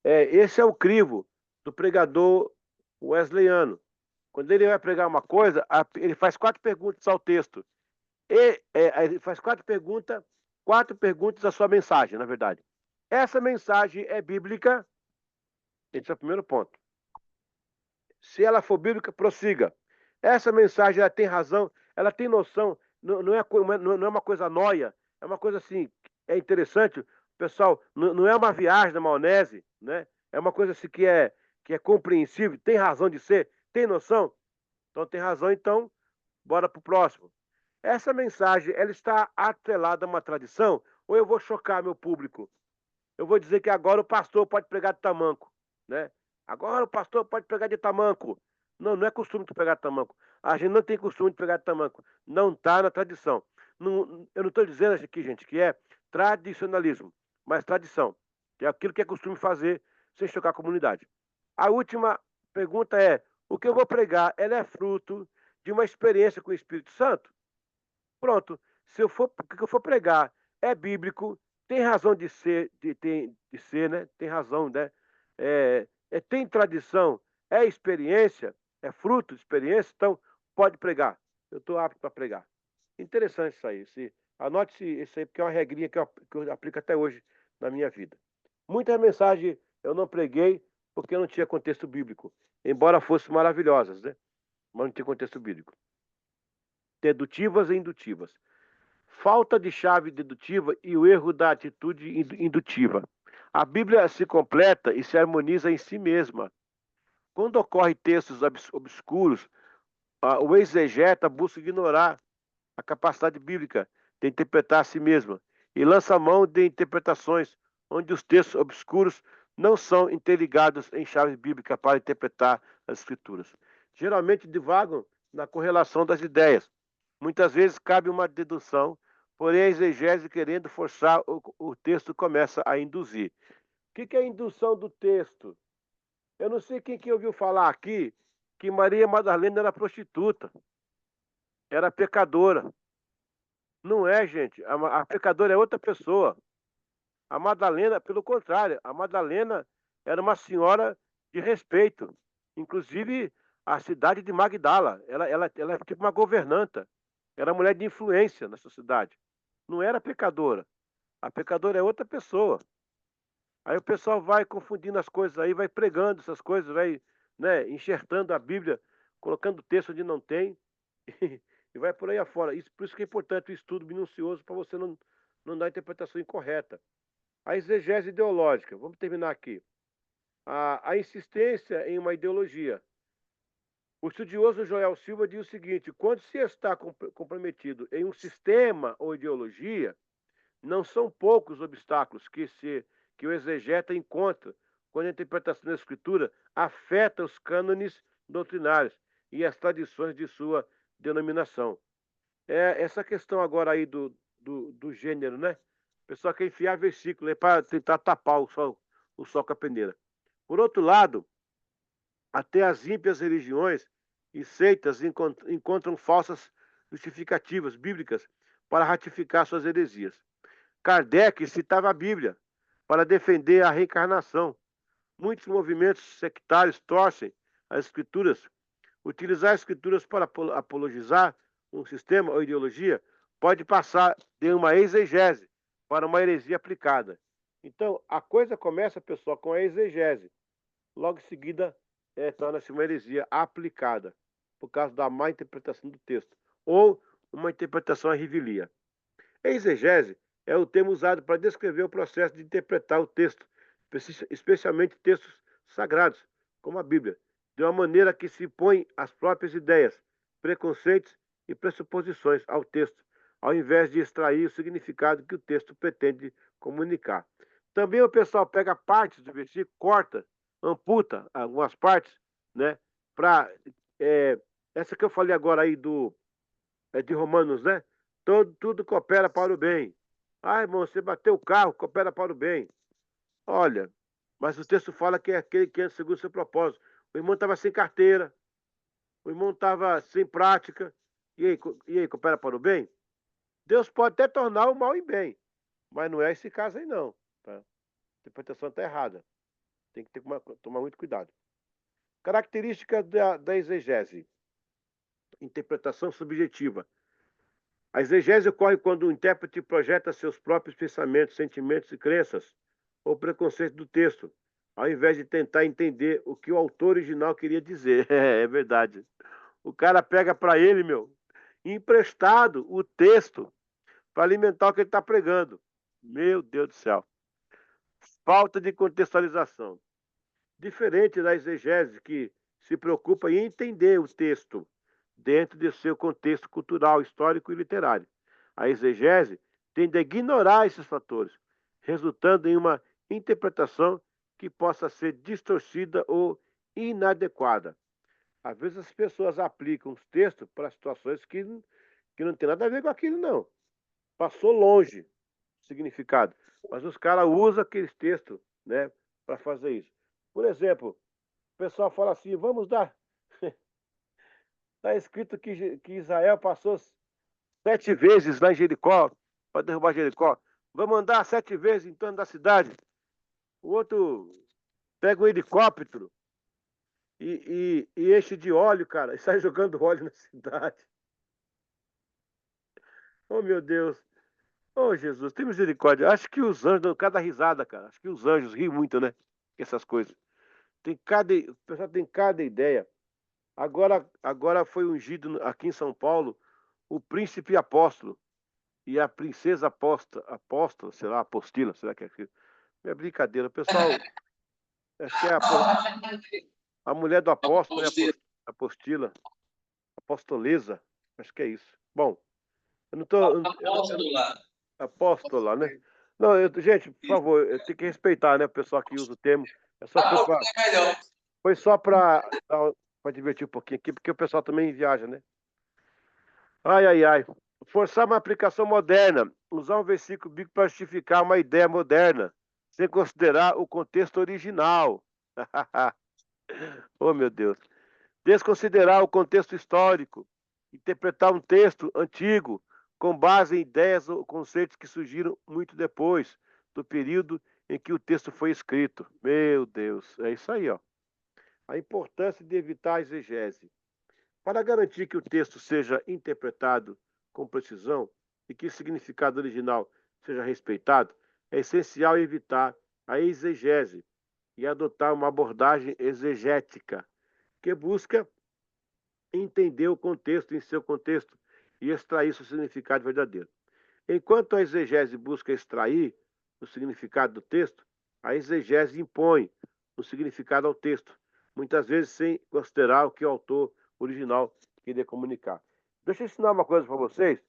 Esse é o crivo do pregador wesleyano. Quando ele vai pregar uma coisa, ele faz 4 perguntas ao texto. Ele faz 4 perguntas à sua mensagem, na verdade. Essa mensagem é bíblica? Esse é o primeiro ponto. Se ela for bíblica, prossiga. Essa mensagem ela tem razão, ela tem noção, não é uma coisa nóia, é uma coisa assim, é interessante, pessoal, não é uma viagem na maionese, né? É uma coisa assim que é compreensível, tem razão de ser, tem noção. Então tem razão, então bora para o próximo. Essa mensagem, ela está atrelada a uma tradição ou eu vou chocar meu público? Eu vou dizer que agora o pastor pode pregar de tamanco, né? Agora o pastor pode pregar de tamanco. Não, não é costume de pregar de tamanco. A gente não tem costume de pregar de tamanco. Não está na tradição. Não, eu não estou dizendo aqui, gente, que é tradicionalismo, mas tradição, que é aquilo que é costume fazer sem chocar a comunidade. A última pergunta é: o que eu vou pregar, ela é fruto de uma experiência com o Espírito Santo? Pronto. Se eu for, o que eu for pregar é bíblico, tem razão de ser, de ser, né? Tem razão, né? Tem tradição, é experiência, é fruto de experiência, então pode pregar. Eu estou apto para pregar. Interessante isso aí. Anote isso aí, porque é uma regrinha que eu aplico até hoje na minha vida. Muitas mensagens eu não preguei porque não tinha contexto bíblico, embora fossem maravilhosas, né? Mas não tinha contexto bíblico. Dedutivas e indutivas. Falta de chave dedutiva e o erro da atitude indutiva. A Bíblia se completa e se harmoniza em si mesma. Quando ocorrem textos obscuros, o exegeta busca ignorar a capacidade bíblica de interpretar a si mesma e lança mão de interpretações onde os textos obscuros não são interligados em chaves bíblicas para interpretar as escrituras. Geralmente divagam na correlação das ideias. Muitas vezes cabe uma dedução, porém a exegese, querendo forçar o texto, começa a induzir. O que é a indução do texto? Eu não sei quem que ouviu falar aqui que Maria Madalena era prostituta, era pecadora. Não é, gente. A pecadora é outra pessoa. A Madalena, pelo contrário, a Madalena era uma senhora de respeito. Inclusive, a cidade de Magdala, ela é tipo uma governanta. Era mulher de influência nessa cidade. Não era pecadora. A pecadora é outra pessoa. Aí o pessoal vai confundindo as coisas aí, vai pregando essas coisas, vai, né, enxertando a Bíblia, colocando texto onde não tem e vai por aí afora. Por isso que é importante o estudo minucioso para você não dar a interpretação incorreta. A exegese ideológica, vamos terminar aqui. A insistência em uma ideologia. O estudioso Joel Silva diz o seguinte: quando se está comprometido em um sistema ou ideologia, não são poucos obstáculos que o exegeta encontra quando a interpretação da Escritura afeta os cânones doutrinários e as tradições de sua denominação. Essa questão agora aí do gênero, né? O pessoal quer enfiar versículo para tentar tapar o sol com a peneira. Por outro lado, até as ímpias religiões e seitas encontram falsas justificativas bíblicas para ratificar suas heresias. Kardec citava a Bíblia para defender a reencarnação. Muitos movimentos sectários torcem as Escrituras. Utilizar as Escrituras para apologizar um sistema ou ideologia pode passar de uma exegese para uma heresia aplicada. Então, a coisa começa, pessoal, com a exegese. Logo em seguida, torna-se uma heresia aplicada, por causa da má interpretação do texto, ou uma interpretação à revelia. A exegese é o termo usado para descrever o processo de interpretar o texto, especialmente textos sagrados, como a Bíblia, de uma maneira que se põe as próprias ideias, preconceitos e pressuposições ao texto, ao invés de extrair o significado que o texto pretende comunicar. Também o pessoal pega partes do versículo, corta, amputa algumas partes, né? Para essa que eu falei agora aí de Romanos, né? Tudo coopera para o bem. Ah, irmão, você bateu o carro, coopera para o bem. Olha, mas o texto fala que é aquele que é segundo o seu propósito. O irmão estava sem carteira, o irmão estava sem prática. E aí, coopera para o bem? Deus pode até tornar o mal em bem, mas não é esse caso aí, não. Tá? A interpretação está errada. Tem que tomar muito cuidado. Característica da exegese: interpretação subjetiva. A exegese ocorre quando o intérprete projeta seus próprios pensamentos, sentimentos e crenças ou preconceitos do texto, ao invés de tentar entender o que o autor original queria dizer. É verdade. O cara pega para ele, emprestado o texto para alimentar o que ele está pregando. Meu Deus do céu. Falta de contextualização. Diferente da exegese, que se preocupa em entender o texto, dentro de seu contexto cultural, histórico e literário. A exegese tende a ignorar esses fatores, resultando em uma interpretação que possa ser distorcida ou inadequada. Às vezes as pessoas aplicam os textos para situações que não tem nada a ver com aquilo, não. Passou longe o significado. Mas os caras usam aqueles textos, né, para fazer isso. Por exemplo, o pessoal fala assim, vamos dar... Está escrito que Israel passou 7 vezes lá em Jericó, para derrubar Jericó. Vamos andar 7 vezes em torno da cidade. O outro pega um helicóptero e enche de óleo, cara, e sai jogando óleo na cidade. Oh, meu Deus. Oh, Jesus, tem misericórdia. Acho que os anjos dão cada risada, cara. Acho que os anjos riem muito, né? Com essas coisas. O pessoal tem cada ideia. Agora foi ungido aqui em São Paulo o príncipe apóstolo e a princesa apóstola, sei lá, apostila, será que é aquilo? É brincadeira. O pessoal, acho que é a mulher do apóstolo, é apostila, apostolesa, acho que é isso. Bom, eu não tô. Apóstola, né? Não, gente, por favor, eu tenho que respeitar, né, o pessoal que usa o termo. É só foi só para divertir um pouquinho aqui, porque o pessoal também viaja, né? Ai, ai, ai. Forçar uma aplicação moderna. Usar um versículo bíblico para justificar uma ideia moderna, sem considerar o contexto original. Oh, meu Deus. Desconsiderar o contexto histórico. Interpretar um texto antigo com base em ideias ou conceitos que surgiram muito depois do período em que o texto foi escrito. Meu Deus, é isso aí, ó. A importância de evitar a exegese. Para garantir que o texto seja interpretado com precisão e que o significado original seja respeitado, é essencial evitar a exegese e adotar uma abordagem exegética, que busca entender o contexto em seu contexto e extrair seu significado verdadeiro. Enquanto a exegese busca extrair o significado do texto, a exegese impõe o significado ao texto, muitas vezes sem considerar o que o autor original queria comunicar. Deixa eu ensinar uma coisa para vocês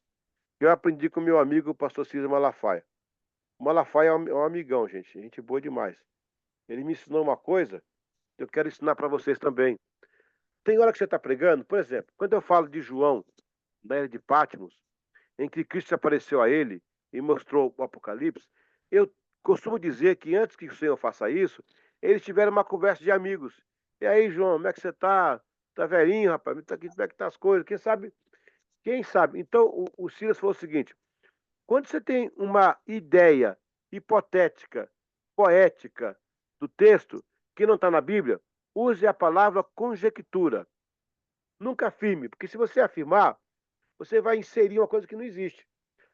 que eu aprendi com meu amigo, o pastor Cícero Malafaia. O Malafaia é um amigão, gente boa demais. Ele me ensinou uma coisa que eu quero ensinar para vocês também. Tem hora que você está pregando, por exemplo, quando eu falo de João, da ilha de Patmos, em que Cristo apareceu a ele e mostrou o Apocalipse, eu costumo dizer que antes que o Senhor faça isso, eles tiveram uma conversa de amigos. E aí, João, como é que você está? Tá velhinho, rapaz? Como é que tá as coisas? Quem sabe? Quem sabe? Então, o Silas falou o seguinte, quando você tem uma ideia hipotética, poética do texto, que não está na Bíblia, use a palavra conjectura. Nunca afirme, porque se você afirmar, você vai inserir uma coisa que não existe.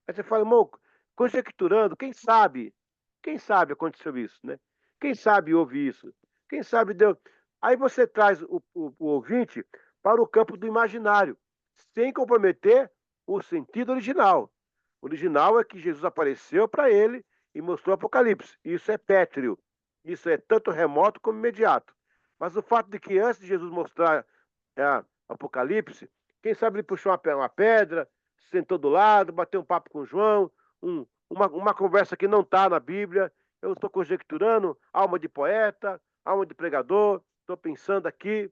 Aí você fala, irmão, conjecturando, quem sabe aconteceu isso, né? Quem sabe houve isso? Quem sabe deu. Aí você traz o ouvinte para o campo do imaginário, sem comprometer o sentido original. O original é que Jesus apareceu para ele e mostrou o Apocalipse. Isso é pétreo. Isso é tanto remoto como imediato. Mas o fato de que antes de Jesus mostrar Apocalipse, quem sabe ele puxou uma pedra, sentou do lado, bateu um papo com João, uma conversa que não está na Bíblia. Eu estou conjecturando, alma de poeta, alma de pregador, estou pensando aqui.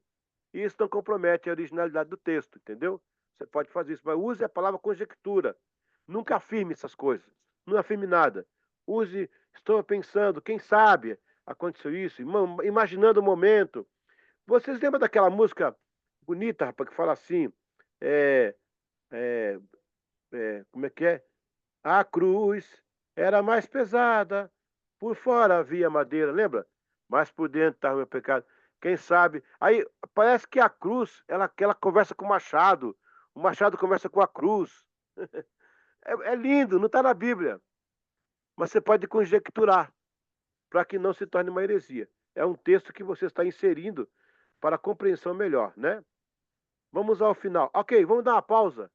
E isso não compromete a originalidade do texto, entendeu? Você pode fazer isso, mas use a palavra conjectura. Nunca afirme essas coisas. Não afirme nada. Use, estou pensando, quem sabe aconteceu isso, imaginando o momento. Vocês lembram daquela música bonita, rapaz, que fala assim, é, é, como é que é? A cruz era mais pesada, por fora havia madeira, lembra? Mas por dentro estava o meu pecado. Quem sabe? Aí parece que a cruz, ela conversa com o machado conversa com a cruz. É lindo, não está na Bíblia. Mas você pode conjecturar, para que não se torne uma heresia. É um texto que você está inserindo para a compreensão melhor, né? Vamos ao final. Ok, vamos dar uma pausa.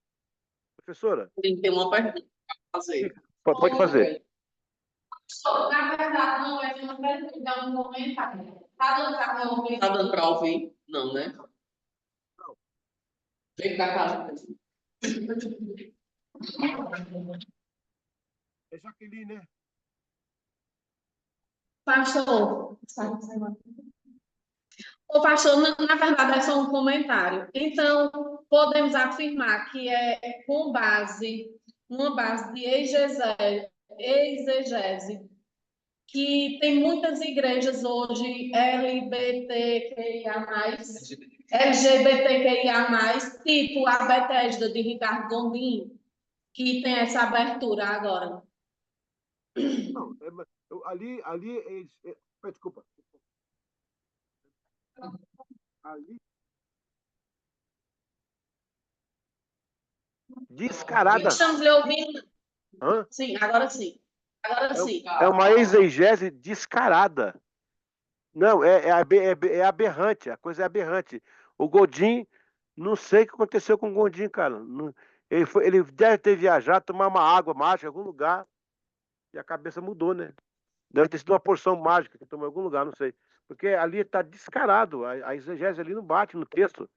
Professora? Tem que ter uma pergunta para fazer. Pode fazer. Na verdade, não vai ter uma pergunta, é um comentário. Tá dando para ouvir? Tá dando para ouvir? Não, né? Vem pra cá. É Jaqueline, né? Pastor, o pastor, na verdade, é só um comentário. Então, podemos afirmar que é com base, uma base de exegese, que tem muitas igrejas hoje LGBTQIA+, tipo a Bethesda de Ricardo Gondim, que tem essa abertura agora. Não, desculpa. Ali, descarada. Estamos lhe ouvindo? Hã? Sim, agora sim. Agora sim. É uma exegese descarada. Não, é aberrante, a coisa é aberrante. O Godin, não sei o que aconteceu com o Godin, cara. Ele deve ter viajado, tomar uma água mágica em algum lugar e a cabeça mudou, né? Deve ter sido uma porção mágica que tomou em algum lugar, não sei. Porque ali está descarado, a exegese ali não bate no texto.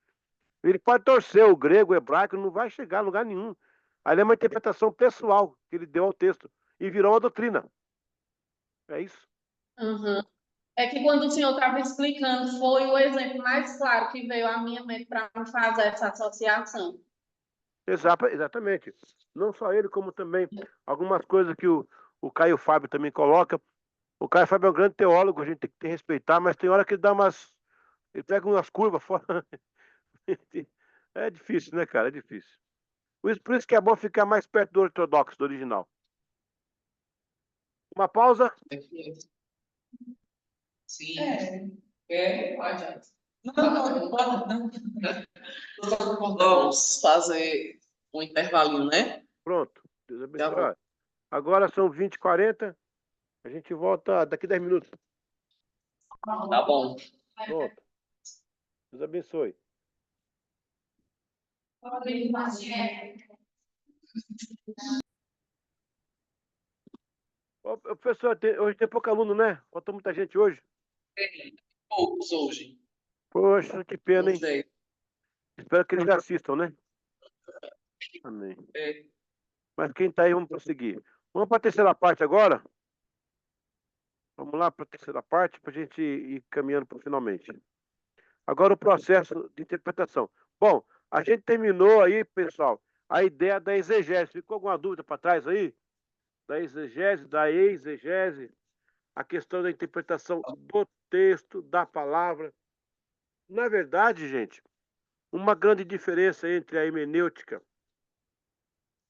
Ele pode torcer o grego, o hebraico, não vai chegar a lugar nenhum. Ali é uma interpretação pessoal que ele deu ao texto e virou uma doutrina. É isso. Uhum. É que quando o senhor estava explicando, foi o exemplo mais claro que veio à minha mente para fazer essa associação. Exatamente. Não só ele, como também algumas coisas que o Caio Fábio também coloca. O Caio Fábio é um grande teólogo, a gente tem que respeitar, mas tem hora que ele dá umas. Ele pega umas curvas fora. É difícil, né, cara? É difícil. Por isso que é bom ficar mais perto do ortodoxo, do original. Uma pausa. Sim. Pode. Não, não. Vamos fazer um intervalinho, né? Pronto. Deus abençoe. Já vou. Olha, agora são 20h40. A gente volta daqui 10 minutos. Tá bom. Pronto. Deus abençoe. Ô, professor, hoje tem pouco aluno, né? Faltou muita gente hoje. Tem poucos hoje. Poxa, que pena, hein? Uns 10. Espero que eles assistam, né? Amém. É. Mas quem tá aí, vamos prosseguir. Vamos para a terceira parte agora? Vamos lá para a terceira parte, para a gente ir caminhando para finalmente. Agora o processo de interpretação. Bom, a gente terminou aí, pessoal, a ideia da exegese. Ficou alguma dúvida para trás aí? Da exegese, da exegese, a questão da interpretação do texto, da palavra. Na verdade, gente, uma grande diferença entre a hermenêutica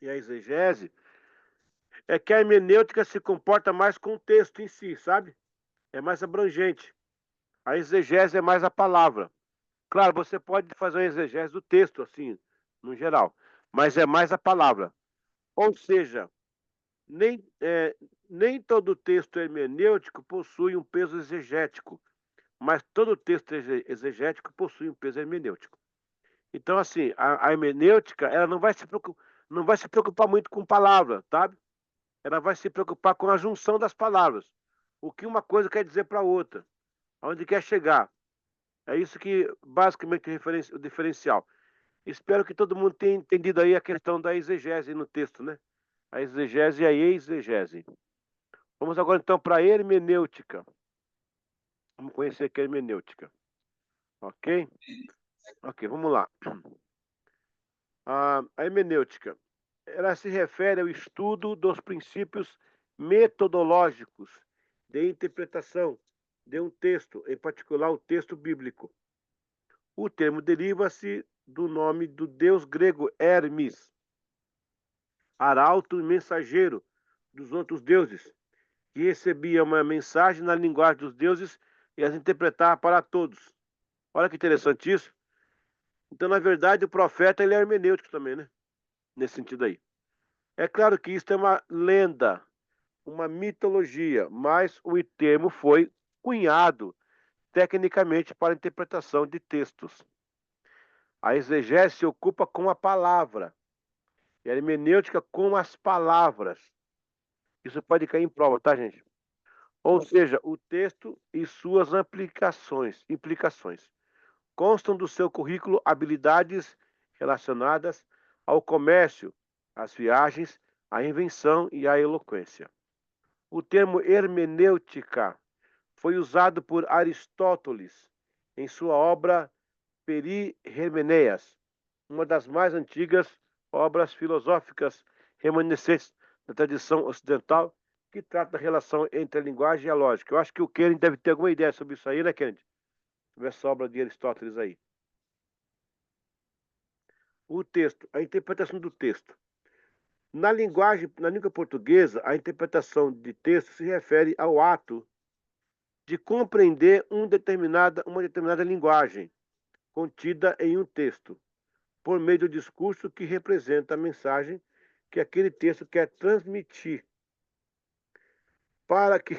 e a exegese é que a hermenêutica se comporta mais com o texto em si, sabe? É mais abrangente. A exegese é mais a palavra. Claro, você pode fazer uma exegese do texto, assim, no geral, mas é mais a palavra. Ou seja, nem todo texto hermenêutico possui um peso exegético, mas todo texto exegético possui um peso hermenêutico. Então, assim, a hermenêutica, ela não vai se preocupar muito com palavra, sabe? Ela vai se preocupar com a junção das palavras. O que uma coisa quer dizer para outra. Aonde quer chegar. É isso que, basicamente, o diferencial. Espero que todo mundo tenha entendido aí a questão da exegese no texto, né? A exegese e a exegese. Vamos agora, então, para a hermenêutica. Vamos conhecer aqui a hermenêutica. Ok? Ok, vamos lá. A hermenêutica, ela se refere ao estudo dos princípios metodológicos de interpretação de um texto, em particular o texto bíblico. O termo deriva-se do nome do deus grego Hermes, arauto e mensageiro dos outros deuses, que recebia uma mensagem na linguagem dos deuses e as interpretava para todos. Olha que interessante isso. Então, na verdade, o profeta ele é hermenêutico também, né? Nesse sentido aí. É claro que isso é uma lenda, uma mitologia, mas o termo foi cunhado tecnicamente para a interpretação de textos. A exegese se ocupa com a palavra e a hermenêutica com as palavras. Isso pode cair em prova, tá, gente? Ou seja, o texto e suas implicações constam do seu currículo habilidades relacionadas ao comércio, às viagens, à invenção e à eloquência. O termo hermenêutica foi usado por Aristóteles em sua obra Peri-Hermeneias, uma das mais antigas obras filosóficas remanescentes da tradição ocidental, que trata da relação entre a linguagem e a lógica. Eu acho que o Kennedy deve ter alguma ideia sobre isso aí, né, Kennedy? Sobre essa obra de Aristóteles aí. O texto, a interpretação do texto. Na língua portuguesa, a interpretação de texto se refere ao ato de compreender uma determinada linguagem contida em um texto, por meio do discurso que representa a mensagem que aquele texto quer transmitir. Para que.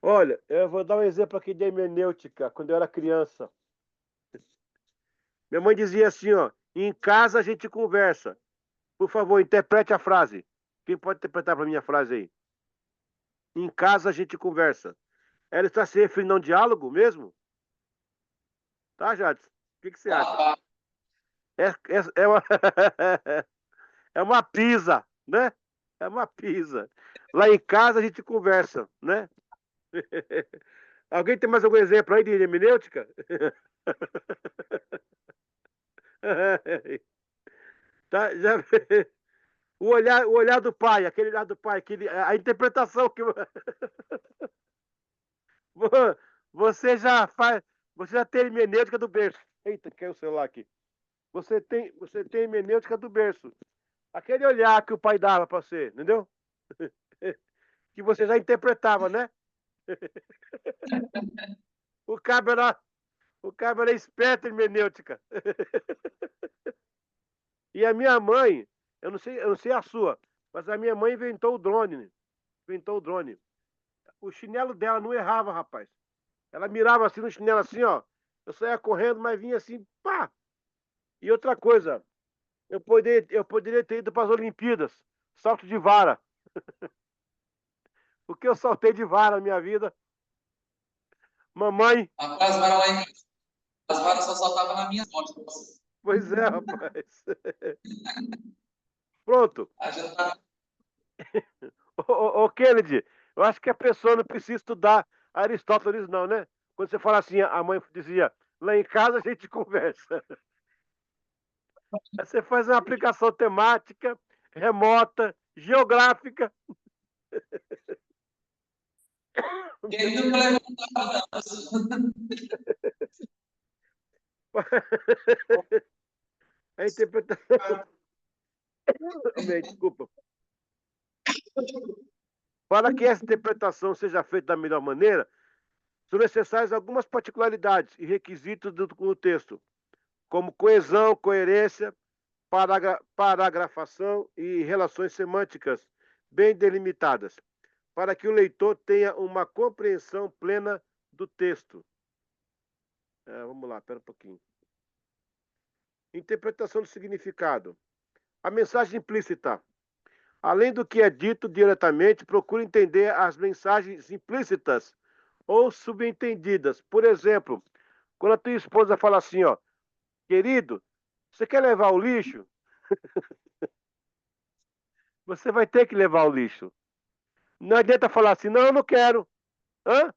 Olha, eu vou dar um exemplo aqui de hermenêutica, quando eu era criança. Minha mãe dizia assim, ó, em casa a gente conversa. Por favor, interprete a frase. Quem pode interpretar para mim a frase aí? Em casa a gente conversa. Ela está se referindo a um diálogo mesmo? Tá, Jades? O que você acha? É uma... é uma pizza, né? É uma pizza. Lá em casa a gente conversa, né? Alguém tem mais algum exemplo aí de hermenêutica? Tá, já... o olhar do pai, aquele olhar do pai, a interpretação que você já faz, você já tem hermenêutica do berço. Eita, caiu o celular aqui. Você tem hermenêutica do berço. Aquele olhar que o pai dava para você, entendeu? Que você já interpretava, né? O cabo era esperto em hermenêutica. E a minha mãe, eu não sei a sua, mas a minha mãe inventou o drone. Inventou o drone. O chinelo dela não errava, rapaz. Ela mirava assim no chinelo, assim, ó. Eu saía correndo, mas vinha assim, pá! E outra coisa, eu poderia ter ido para as Olimpíadas, salto de vara. O que eu saltei de vara na minha vida? Mamãe. Rapaz, as varas só saltavam nas minhas costas. Pois é, rapaz. Pronto. Ô, Kennedy, eu acho que a pessoa não precisa estudar Aristóteles, não, né? Quando você fala assim, a mãe dizia, lá em casa a gente conversa. Aí você faz uma aplicação temática, remota, geográfica. Ele nunca levantava, não. A interpretação. Desculpa. Para que essa interpretação seja feita da melhor maneira, são necessárias algumas particularidades e requisitos do texto, como coesão, coerência, paragrafação e relações semânticas bem delimitadas, para que o leitor tenha uma compreensão plena do texto. Vamos lá, espera um pouquinho. Interpretação do significado. A mensagem implícita. Além do que é dito diretamente, procure entender as mensagens implícitas ou subentendidas. Por exemplo, quando a tua esposa fala assim, ó, querido, você quer levar o lixo? Você vai ter que levar o lixo. Não adianta falar assim, não, eu não quero. Hã?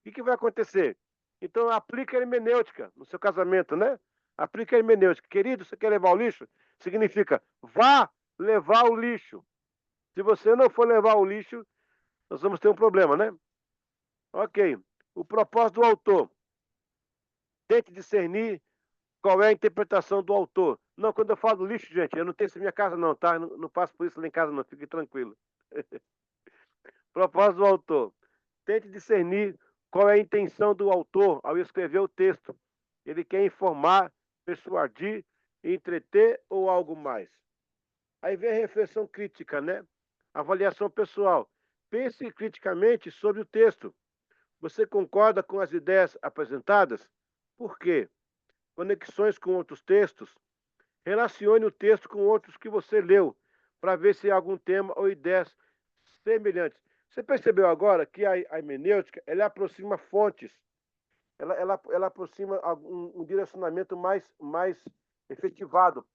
O que vai acontecer? Então, aplica a hermenêutica no seu casamento, né? Aplica a hermenêutica. Querido, você quer levar o lixo? Significa, vá levar o lixo. Se você não for levar o lixo, nós vamos ter um problema, né? Ok. O propósito do autor. Tente discernir qual é a interpretação do autor. Não, quando eu falo lixo, gente, eu não tenho isso na minha casa não, tá? Eu não passo por isso lá em casa não, fique tranquilo. Propósito do autor. Tente discernir qual é a intenção do autor ao escrever o texto. Ele quer informar, persuadir, entreter ou algo mais? Aí vem a reflexão crítica, né? Avaliação pessoal. Pense criticamente sobre o texto. Você concorda com as ideias apresentadas? Por quê? Conexões com outros textos. Relacione o texto com outros que você leu, para ver se há algum tema ou ideias semelhantes. Você percebeu agora que a hermenêutica ela aproxima fontes, ela aproxima um direcionamento mais efetivado.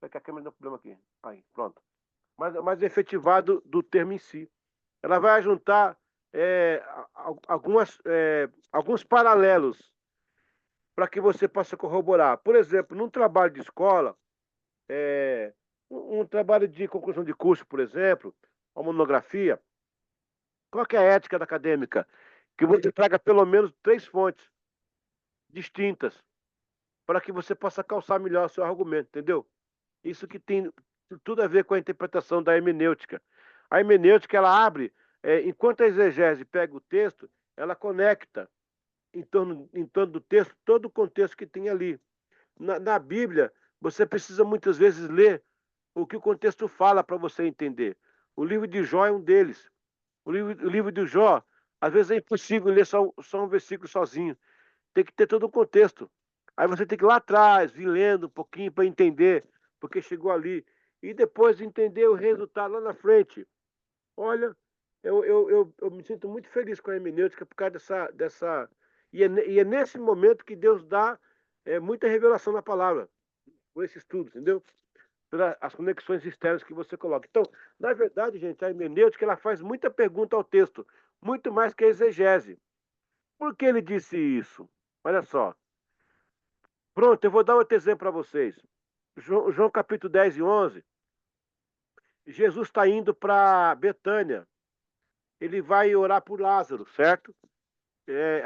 Vai que a câmera deu problema aqui. Aí, pronto. Mas efetivado do termo em si. Ela vai juntar alguns paralelos para que você possa corroborar. Por exemplo, num trabalho de escola, um trabalho de conclusão de curso, por exemplo, uma monografia, qual que é a ética da acadêmica? Que você traga pelo menos 3 fontes distintas para que você possa calçar melhor o seu argumento, entendeu? Isso que tem tudo a ver com a interpretação da hermenêutica. A hermenêutica, ela abre, enquanto a exegese pega o texto, ela conecta em torno do texto todo o contexto que tem ali. Na Bíblia, você precisa muitas vezes ler o que o contexto fala para você entender. O livro de Jó é um deles. O livro de Jó, às vezes é impossível ler só um versículo sozinho. Tem que ter todo o contexto. Aí você tem que ir lá atrás, vir lendo um pouquinho para entender, porque chegou ali. E depois entender o resultado lá na frente. Olha, eu me sinto muito feliz com a hermenêutica por causa dessa. E é nesse momento que Deus dá muita revelação na palavra, com esse estudo, entendeu? As conexões externas que você coloca. Então, na verdade, gente, a hermenêutica ela faz muita pergunta ao texto, muito mais que a exegese. Por que ele disse isso? Olha só. Pronto, eu vou dar outro exemplo para vocês. João capítulo 10 e 11. Jesus está indo para Betânia. Ele vai orar por Lázaro, certo?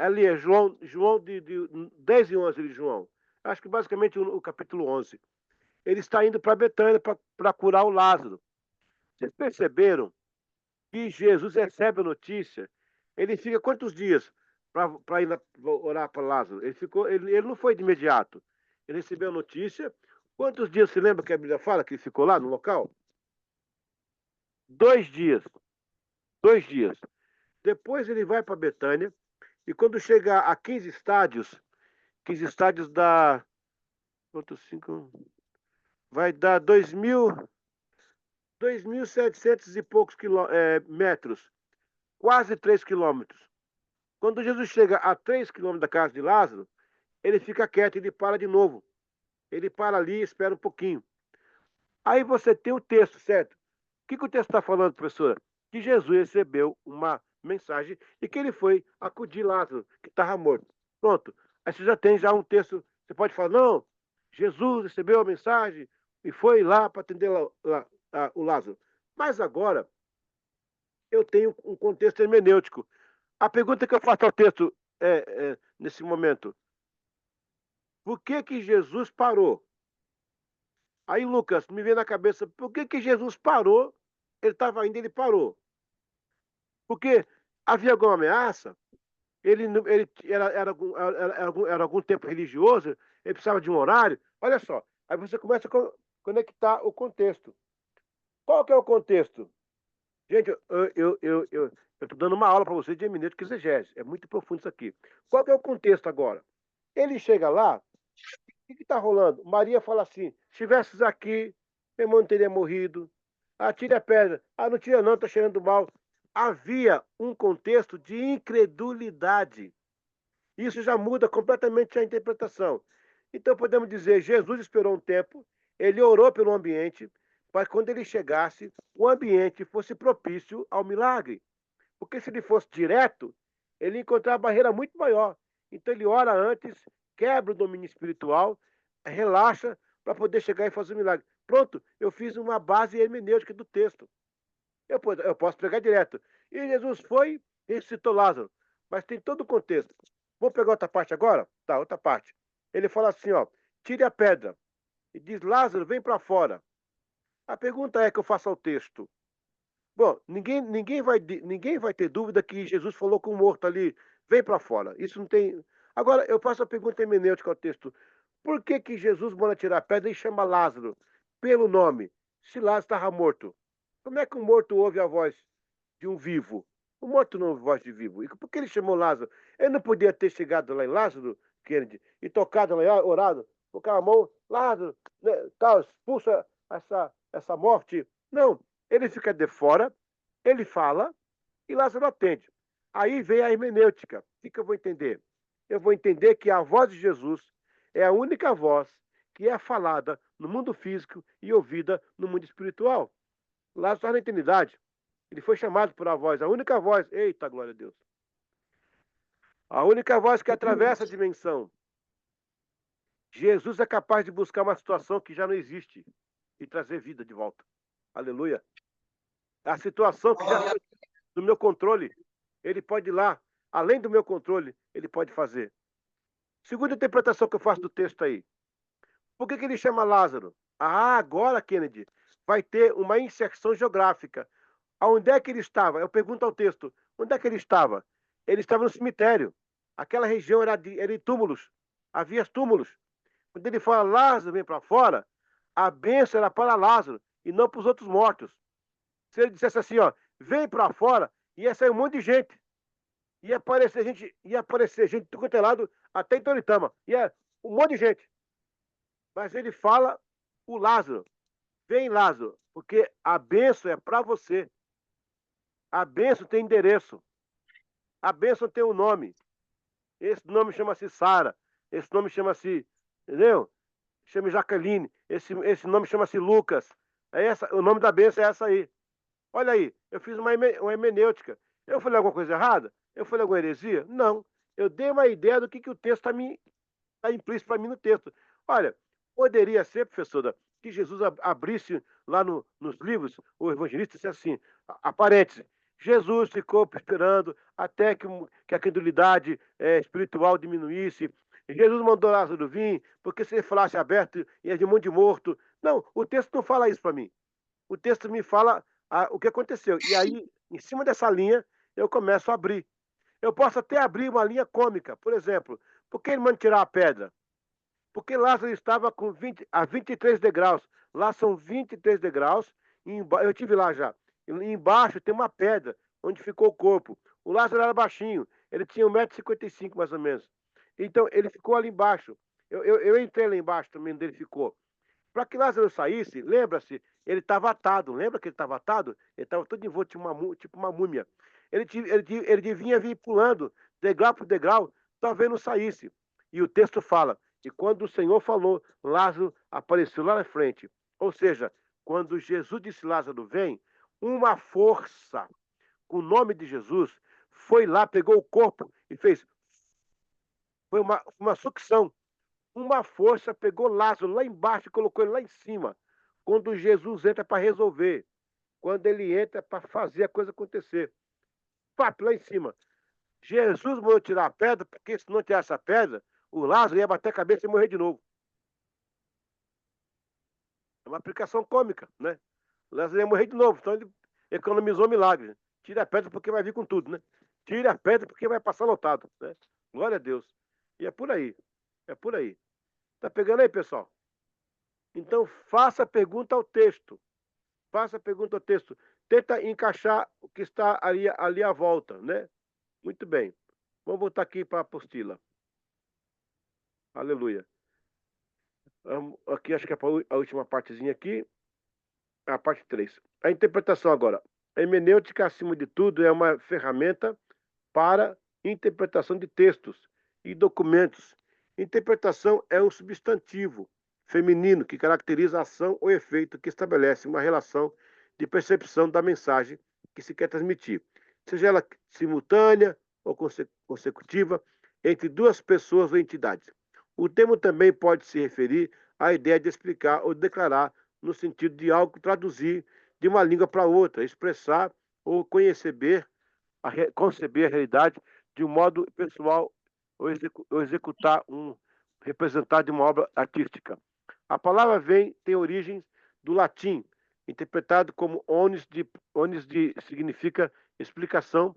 Ali é João de 10 e 11 de João. Acho que basicamente o capítulo 11. Ele está indo para Betânia para curar o Lázaro. Vocês perceberam que Jesus recebe a notícia? Ele fica quantos dias para ir orar para Lázaro? Ele não foi de imediato. Ele recebeu a notícia. Quantos dias se lembra que a Bíblia fala que ele ficou lá no local? 2 dias. 2 dias. Depois ele vai para Betânia. E quando chega a 15 estádios dá. Quantos 5? Vai dar 2.700 e poucos metros. Quase 3 quilômetros. Quando Jesus chega a 3 quilômetros da casa de Lázaro, ele fica quieto, ele para de novo. Ele para ali e espera um pouquinho. Aí você tem o texto, certo? O que o texto está falando, professora? Que Jesus recebeu uma mensagem e que ele foi acudir Lázaro, que estava morto. Pronto. Aí você já tem um texto. Você pode falar, não, Jesus recebeu a mensagem e foi lá para atender o Lázaro. Mas agora, eu tenho um contexto hermenêutico. A pergunta que eu faço ao texto nesse momento, por que Jesus parou? Aí, Lucas, me vem na cabeça, por que Jesus parou? Ele estava indo, ele parou. Porque havia alguma ameaça? Ele era algum tempo religioso? Ele precisava de um horário? Olha só, aí você começa a conectar o contexto. Qual que é o contexto? Gente, eu estou dando uma aula para vocês de hermenêutica e exegese. É muito profundo isso aqui. Qual que é o contexto agora? Ele chega lá, o que está rolando? Maria fala assim, se estivesses aqui, meu irmão não teria morrido. Ah, tira a pedra. Ah, não tira não, está cheirando mal. Havia um contexto de incredulidade. Isso já muda completamente a interpretação. Então podemos dizer, Jesus esperou um tempo, ele orou pelo ambiente, para que quando ele chegasse, o ambiente fosse propício ao milagre. Porque se ele fosse direto, ele ia encontrar uma barreira muito maior. Então ele ora antes, quebra o domínio espiritual, relaxa para poder chegar e fazer o milagre. Pronto, eu fiz uma base hermenêutica do texto. Eu posso pregar direto. E Jesus foi e ressuscitou Lázaro. Mas tem todo o contexto. Vamos pegar outra parte agora? Tá, outra parte. Ele fala assim, ó, tire a pedra. E diz, Lázaro, vem para fora. A pergunta é que eu faço ao texto. Bom, ninguém vai ter dúvida que Jesus falou com o morto ali, vem para fora. Isso não tem. Agora, eu faço a pergunta hermenêutica ao texto. Por que Jesus manda tirar a pedra e chama Lázaro pelo nome, se Lázaro estava morto? Como é que um morto ouve a voz de um vivo? O morto não ouve a voz de vivo. E por que ele chamou Lázaro? Ele não podia ter chegado lá em Lázaro, Kennedy, e tocado lá, orado, colocar a mão, Lázaro, né, tal, expulsa essa morte. Não, ele fica de fora, ele fala e Lázaro atende. Aí vem a hermenêutica. O que eu vou entender? Eu vou entender que a voz de Jesus é a única voz que é falada no mundo físico e ouvida no mundo espiritual. Lázaro está na eternidade. Ele foi chamado por a voz, a única voz. Eita, glória a Deus. A única voz que atravessa a dimensão. Jesus é capaz de buscar uma situação que já não existe e trazer vida de volta. Aleluia. A situação que já foi do meu controle, ele pode ir lá. Além do meu controle, ele pode fazer. Segunda interpretação que eu faço do texto aí. Por que ele chama Lázaro? Ah, agora, Kennedy, vai ter uma inserção geográfica. Onde é que ele estava? Eu pergunto ao texto. Onde é que ele estava? Ele estava no cemitério. Aquela região era de túmulos. Havia túmulos. Quando ele fala, Lázaro, vem para fora, a bênção era para Lázaro e não para os outros mortos. Se ele dissesse assim, ó, vem para fora, ia sair um monte de gente. Ia aparecer gente do quanto é lado, até em Toritama. Ia um monte de gente. Mas ele fala o Lázaro. Vem, Lázaro, porque a bênção é para você. A bênção tem endereço. A bênção tem um nome. Esse nome chama-se Sara. Esse nome chama-se, entendeu? Chama Jaqueline. Esse nome chama-se Lucas. O nome da bênção é essa aí. Olha aí, eu fiz uma hermenêutica. Eu falei alguma coisa errada? Eu falei alguma heresia? Não. Eu dei uma ideia do que o texto está implícito para mim no texto. Olha, poderia ser, professora, que Jesus abrisse lá nos livros, o evangelista disse assim, a parêntese, Jesus ficou esperando até que a credulidade espiritual diminuísse. Jesus mandou Lázaro vir, porque se ele falasse aberto, ia de um monte de morto. Não, o texto não fala isso para mim. O texto me fala o que aconteceu. E aí, em cima dessa linha, eu começo a abrir. Eu posso até abrir uma linha cômica. Por exemplo, por que ele manda tirar a pedra? Porque Lázaro estava a 23 degraus. Lá são 23 degraus. Eu estive lá já. Embaixo tem uma pedra, onde ficou o corpo. O Lázaro era baixinho. Ele tinha 1,55 m mais ou menos. Então, ele ficou ali embaixo. Eu entrei lá embaixo também, onde ele ficou. Para que Lázaro saísse, lembra-se, ele estava atado. Lembra que ele estava atado? Ele estava todo envolto, tipo uma múmia. Ele devia vir pulando, degrau por degrau, talvez não saísse. E o texto fala, e quando o Senhor falou, Lázaro apareceu lá na frente. Ou seja, quando Jesus disse Lázaro vem, uma força, com o nome de Jesus, foi lá, pegou o corpo e fez. Foi uma sucção. Uma força pegou Lázaro lá embaixo e colocou ele lá em cima. Quando Jesus entra para resolver. Quando ele entra para fazer a coisa acontecer. Papo, lá em cima. Jesus mandou tirar a pedra, porque se não tirasse a pedra, o Lázaro ia bater a cabeça e morrer de novo. É uma aplicação cômica, né? O Lázaro ia morrer de novo, então ele economizou milagre. Tira a pedra porque vai vir com tudo, né? Tira a pedra porque vai passar lotado, né? Glória a Deus. E é por aí. É por aí. Tá pegando aí, pessoal? Então, faça pergunta ao texto. Faça pergunta ao texto. Tenta encaixar o que está ali à volta, né? Muito bem. Vamos voltar aqui para a apostila. Aleluia. Aqui, acho que é a última partezinha aqui. A parte 3. A interpretação agora. A hermenêutica, acima de tudo, é uma ferramenta para interpretação de textos e documentos. Interpretação é um substantivo feminino que caracteriza a ação ou efeito que estabelece uma relação de percepção da mensagem que se quer transmitir, seja ela simultânea ou consecutiva entre duas pessoas ou entidades. O termo também pode se referir à ideia de explicar ou declarar no sentido de algo traduzir de uma língua para outra, expressar ou conceber a realidade de um modo pessoal ou executar representar de uma obra artística. A palavra tem origens do latim, interpretado como onis significa explicação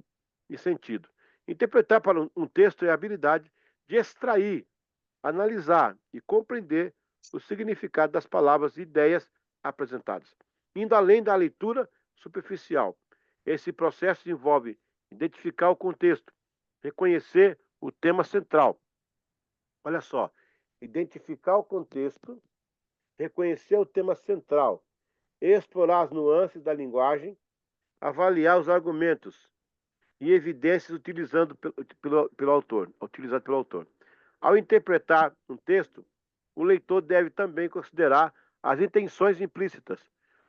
e sentido. Interpretar para um texto é a habilidade de extrair, analisar e compreender o significado das palavras e ideias apresentadas, indo além da leitura superficial. Esse processo envolve identificar o contexto, reconhecer o tema central. Olha só, identificar o contexto, reconhecer o tema central, explorar as nuances da linguagem, avaliar os argumentos e evidências utilizado pelo autor. Ao interpretar um texto, o leitor deve também considerar as intenções implícitas,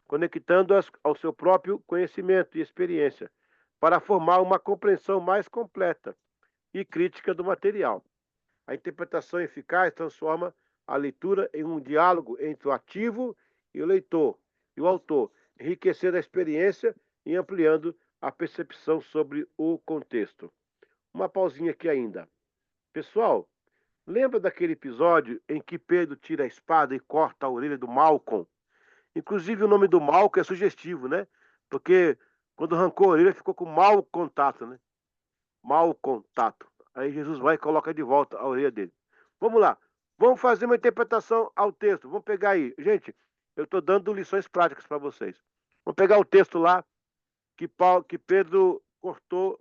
conectando-as ao seu próprio conhecimento e experiência, para formar uma compreensão mais completa e crítica do material. A interpretação eficaz transforma a leitura em um diálogo entre o ativo e o leitor, e o autor, enriquecendo a experiência e ampliando a percepção sobre o contexto. Uma pausinha aqui ainda. Pessoal, lembra daquele episódio em que Pedro tira a espada e corta a orelha do Malcolm? Inclusive o nome do Malcolm é sugestivo, né? Porque quando arrancou a orelha ficou com mau contato, né? Mau contato. Aí Jesus vai e coloca de volta a orelha dele. Vamos lá. Vamos fazer uma interpretação ao texto. Vamos pegar aí. Gente, eu estou dando lições práticas para vocês. Vamos pegar o texto lá que Pedro cortou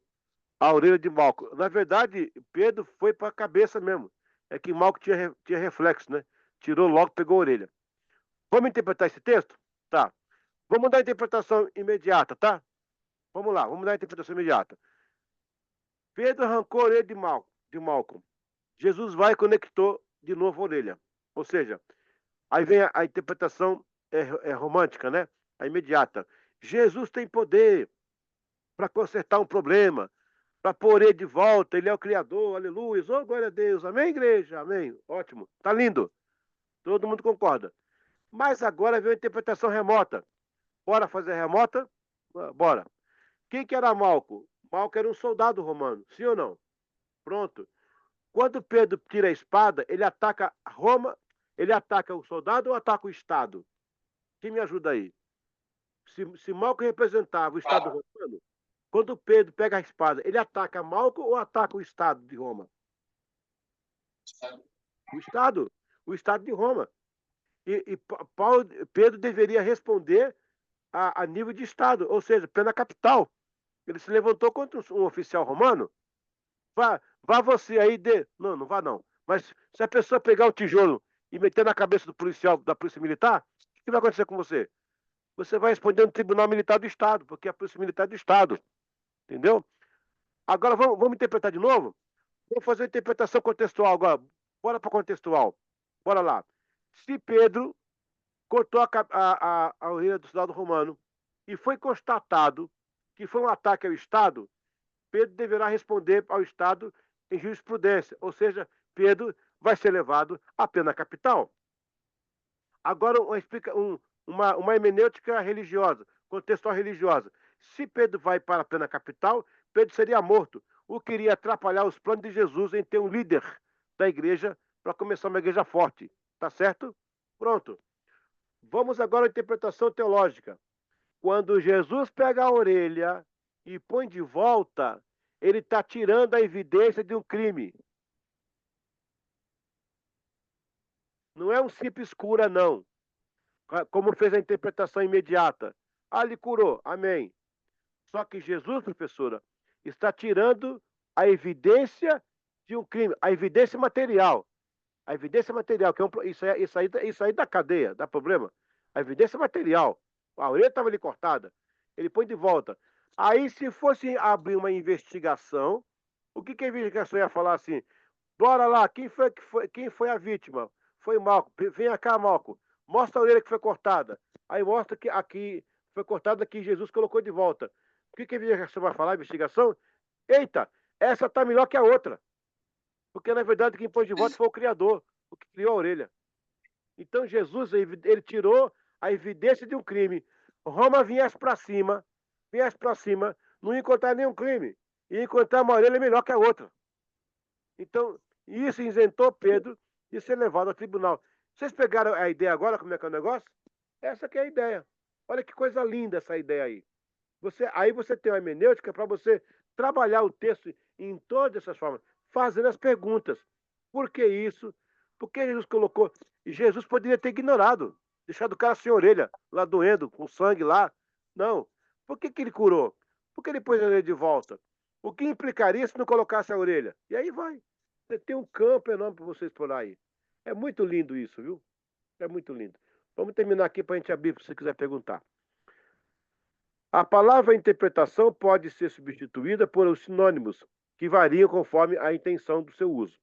a orelha de Malco. Na verdade, Pedro foi para a cabeça mesmo. É que Malco tinha reflexo, né? Tirou logo, pegou a orelha. Vamos interpretar esse texto? Tá. Vamos dar a interpretação imediata, tá? Vamos lá, vamos dar a interpretação imediata. Pedro arrancou a orelha de Malcolm. Jesus vai e conectou de novo a orelha. Ou seja, aí vem a interpretação romântica, né? A imediata. Jesus tem poder para consertar um problema, para pôr ele de volta. Ele é o Criador, aleluia. Oh, glória a Deus. Amém, igreja? Amém. Ótimo. Tá lindo. Todo mundo concorda. Mas agora vem a interpretação remota. Bora fazer a remota? Bora. Quem que era Malco? Malco era um soldado romano, sim ou não? Pronto. Quando Pedro tira a espada, ele ataca Roma, ele ataca o soldado ou ataca o Estado? Quem me ajuda aí? Se Malco representava o Estado romano, quando Pedro pega a espada, ele ataca Malco ou ataca o Estado de Roma? O Estado. O Estado de Roma. E Pedro deveria responder a nível de Estado, ou seja, pela capital. Ele se levantou contra um oficial romano. Vá você aí Não, não vá não. Mas se a pessoa pegar o tijolo e meter na cabeça do policial da Polícia Militar, o que vai acontecer com você? Você vai responder no Tribunal Militar do Estado, porque a Polícia Militar é do Estado. Entendeu? Agora vamos interpretar de novo? Vamos fazer a interpretação contextual agora. Bora para contextual. Bora lá. Se Pedro cortou a orelha do soldado romano e foi constatado que foi um ataque ao Estado, Pedro deverá responder ao Estado em jurisprudência, ou seja, Pedro vai ser levado à pena capital. Agora, uma hermenêutica religiosa, contextual religiosa. Se Pedro vai para a pena capital, Pedro seria morto, o que iria atrapalhar os planos de Jesus em ter um líder da igreja para começar uma igreja forte. Tá certo? Pronto. Vamos agora à interpretação teológica. Quando Jesus pega a orelha e põe de volta, ele está tirando a evidência de um crime. Não é um simples cura, não. Como fez a interpretação imediata. Ah, ele curou. Amém. Só que Jesus, professora, está tirando a evidência de um crime, a evidência material. A evidência material, que é isso aí da cadeia, dá problema. A evidência material. A orelha estava ali cortada. Ele põe de volta. Aí, se fosse abrir uma investigação, o que a investigação ia falar assim? Bora lá, quem foi a vítima? Foi Malco. Vem cá, Malco. Mostra a orelha que foi cortada. Aí mostra que aqui foi cortada, que Jesus colocou de volta. O que a investigação vai falar? A investigação? Eita, essa está melhor que a outra. Porque, na verdade, quem pôs de volta foi o Criador, o que criou a orelha. Então, Jesus, ele tirou a evidência de um crime. Roma viesse para cima, não ia encontrar nenhum crime. Ia encontrar uma orelha melhor que a outra. Então, isso isentou Pedro de ser levado ao tribunal. Vocês pegaram a ideia agora, como é que é o negócio? Essa que é a ideia. Olha que coisa linda essa ideia aí. Aí você tem uma hermenêutica para você trabalhar o texto em todas essas formas, fazendo as perguntas. Por que isso? Por que Jesus colocou? E Jesus poderia ter ignorado, deixado o cara sem orelha, lá doendo, com sangue lá. Não. Por que ele curou? Por que ele pôs a orelha de volta? O que implicaria se não colocasse a orelha? E aí vai. Você tem um campo enorme para você explorar aí. É muito lindo isso, viu? É muito lindo. Vamos terminar aqui para a gente abrir, se você quiser perguntar. A palavra interpretação pode ser substituída por os sinônimos, que variam conforme a intenção do seu uso.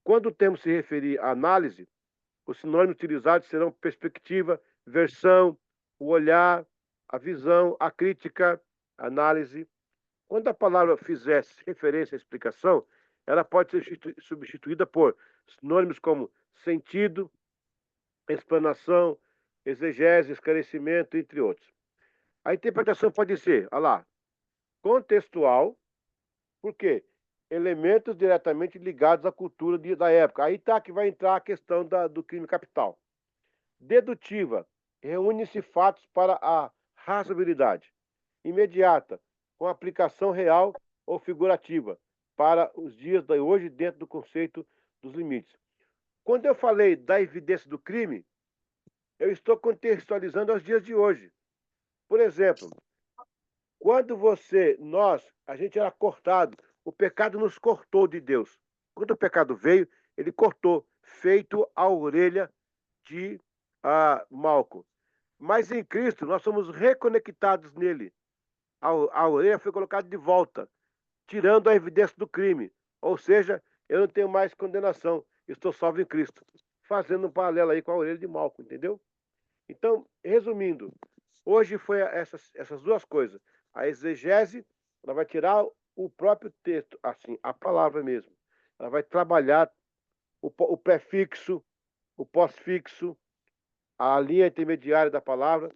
Quando o termo se referir à análise, Os sinônimos utilizados serão perspectiva, versão, o olhar, a visão, a crítica, a análise. Quando a palavra fizesse referência à explicação, ela pode ser substituída por sinônimos como sentido, explanação, exegese, esclarecimento, entre outros. A interpretação pode ser, olha lá, contextual, por quê? Elementos diretamente ligados à cultura da época. Aí tá que vai entrar a questão do crime capital. Dedutiva, reúne-se fatos para a razoabilidade. Imediata, com aplicação real ou figurativa, para os dias de hoje, dentro do conceito dos limites. Quando eu falei da evidência do crime, eu estou contextualizando aos dias de hoje. Por exemplo, quando a gente era cortado, o pecado nos cortou de Deus. Quando o pecado veio, ele cortou, feito a orelha de Malco. Mas em Cristo, nós somos reconectados nele. A orelha foi colocada de volta, tirando a evidência do crime. Ou seja, eu não tenho mais condenação, estou salvo em Cristo. Fazendo um paralelo aí com a orelha de Malco, entendeu? Então, resumindo, hoje foi essas duas coisas. A exegese, ela vai tirar o próprio texto, assim, a palavra mesmo. Ela vai trabalhar o prefixo, o pós-fixo, a linha intermediária da palavra.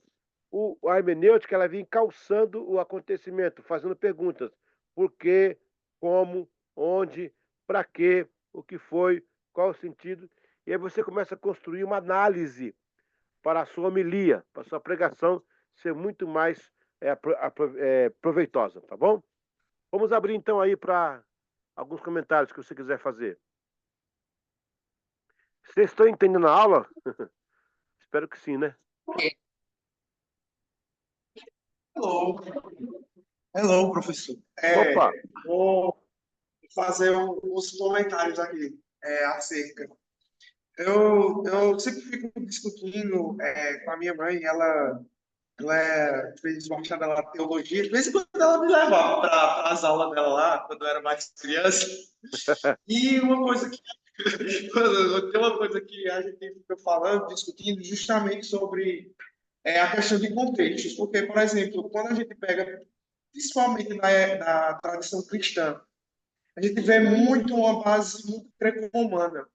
A hermenêutica, ela vem calçando o acontecimento, fazendo perguntas. Por quê? Como? Onde? Para quê? O que foi? Qual o sentido? E aí você começa a construir uma análise para a sua homilia, para a sua pregação ser muito mais proveitosa, tá bom? Vamos abrir então aí para alguns comentários que você quiser fazer. Vocês estão entendendo a aula? Espero que sim, né? Hello, professor. Opa! Vou fazer os comentários aqui acerca. Eu sempre fico discutindo com a minha mãe, ela fez bacharelado em teologia, de vez em quando ela me levava para as aulas dela lá, quando eu era mais criança. E tem uma coisa que a gente fica falando, discutindo, justamente sobre a questão de contextos, porque, por exemplo, quando a gente pega, principalmente na tradição cristã, a gente vê muito uma base muito greco-romana.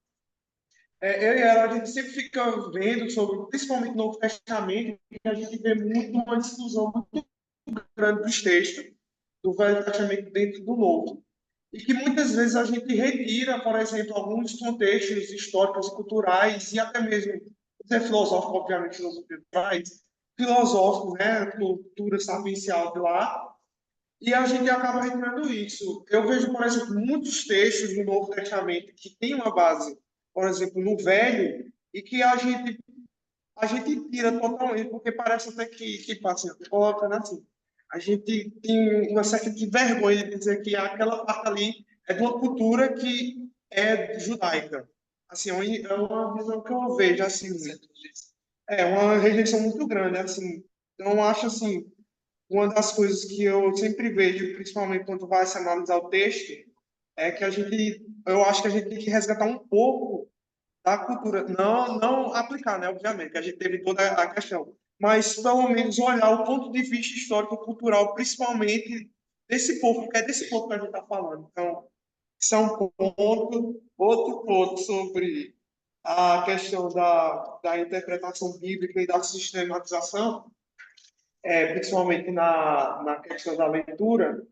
Eu e ela, a gente sempre fica vendo sobre, principalmente no Novo Testamento, que a gente vê muito uma exclusão muito grande dos textos do Velho Testamento dentro do Novo. E que muitas vezes a gente retira, por exemplo, alguns contextos históricos e culturais, e até mesmo, é filosófico, obviamente, filosófico, né, cultura sapiencial de lá, e a gente acaba retirando isso. Eu vejo, por exemplo, muitos textos do Novo Testamento que têm uma base, por exemplo, no Velho, e que a gente tira totalmente, porque parece até que passa, colocando assim, a gente tem uma certa de vergonha de dizer que aquela parte ali é de uma cultura que é judaica. Assim, é uma visão que eu vejo, assim, uma rejeição muito grande, assim. Então, eu acho, assim, uma das coisas que eu sempre vejo, principalmente quando vai se analisar o texto, é que eu acho que a gente tem que resgatar um pouco da cultura, não aplicar, né, obviamente, que a gente teve toda a questão, mas pelo menos olhar o ponto de vista histórico e cultural, principalmente desse povo, porque é desse povo que a gente está falando. Então, isso é um ponto. Outro ponto sobre a questão da interpretação bíblica e da sistematização, principalmente na questão da leitura,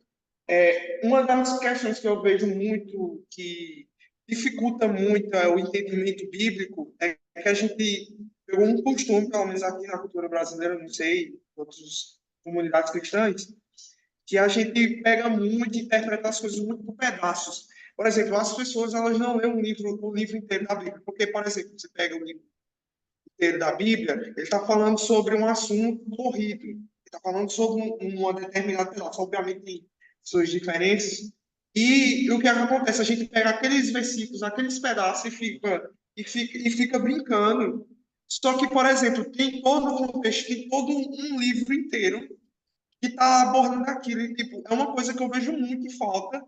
uma das questões que eu vejo muito que dificulta muito o entendimento bíblico é que a gente pegou um costume, pelo menos aqui na cultura brasileira, não sei, em outras comunidades cristãs, que a gente pega muito e interpreta as coisas muito por pedaços. Por exemplo, as pessoas elas não lêem o livro inteiro da Bíblia, porque, por exemplo, você pega o livro inteiro da Bíblia, ele está falando sobre um assunto corrido, ele está falando sobre uma determinada pedaço, obviamente tem suas diferenças, e o que acontece? A gente pega aqueles versículos, aqueles pedaços e fica brincando. Só que, por exemplo, tem todo um contexto, tem todo um livro inteiro que está abordando aquilo. E, tipo, é uma coisa que eu vejo muito em falta.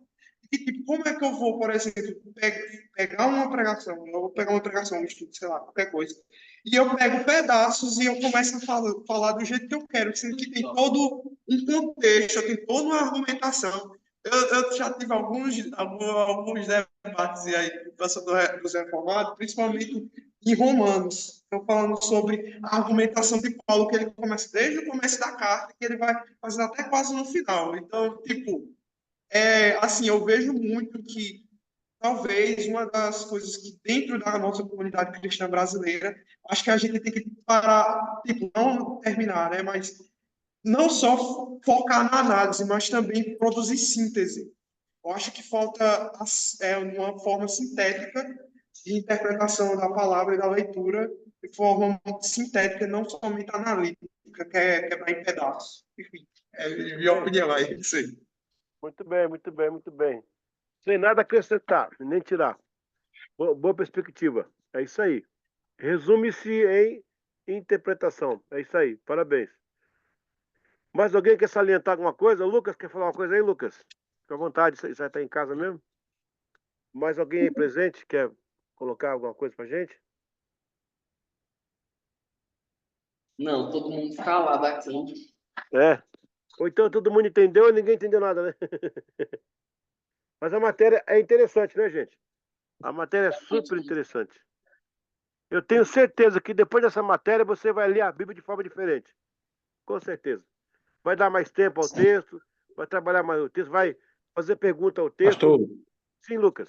E, tipo, como é que eu vou, por exemplo, pegar uma pregação, eu vou pegar uma pregação, um estudo, sei lá, qualquer coisa, e eu pego pedaços e eu começo a falar do jeito que eu quero, sendo que tem todo um contexto, tem toda uma argumentação. Eu já tive alguns debates aí dos reformados, principalmente em Romanos. Estou falando sobre a argumentação de Paulo, que ele começa desde o começo da carta, que ele vai fazendo até quase no final. Então, tipo, assim, eu vejo muito que talvez uma das coisas que dentro da nossa comunidade cristã brasileira, acho que a gente tem que parar, tipo, não terminar, né, mas não só focar na análise, mas também produzir síntese. Eu acho que falta uma forma sintética de interpretação da palavra e da leitura de forma sintética, não somente analítica, que é quebrar em pedaços. Enfim, minha opinião é isso aí. Muito bem, muito bem, muito bem. Sem nada a acrescentar, nem tirar. Boa perspectiva. É isso aí. Resume-se em interpretação. É isso aí. Parabéns. Mais alguém quer salientar alguma coisa? Lucas, quer falar uma coisa aí, Lucas? Fica à vontade, você já está em casa mesmo? Mais alguém aí presente quer colocar alguma coisa pra gente? Não, todo mundo calado aqui. É. Ou então todo mundo entendeu e ninguém entendeu nada, né? Mas a matéria é interessante, né, gente? A matéria é super interessante. Eu tenho certeza que depois dessa matéria você vai ler a Bíblia de forma diferente. Com certeza. Vai dar mais tempo ao texto, vai trabalhar mais o texto, vai fazer pergunta ao texto. Pastor, Sim, Lucas.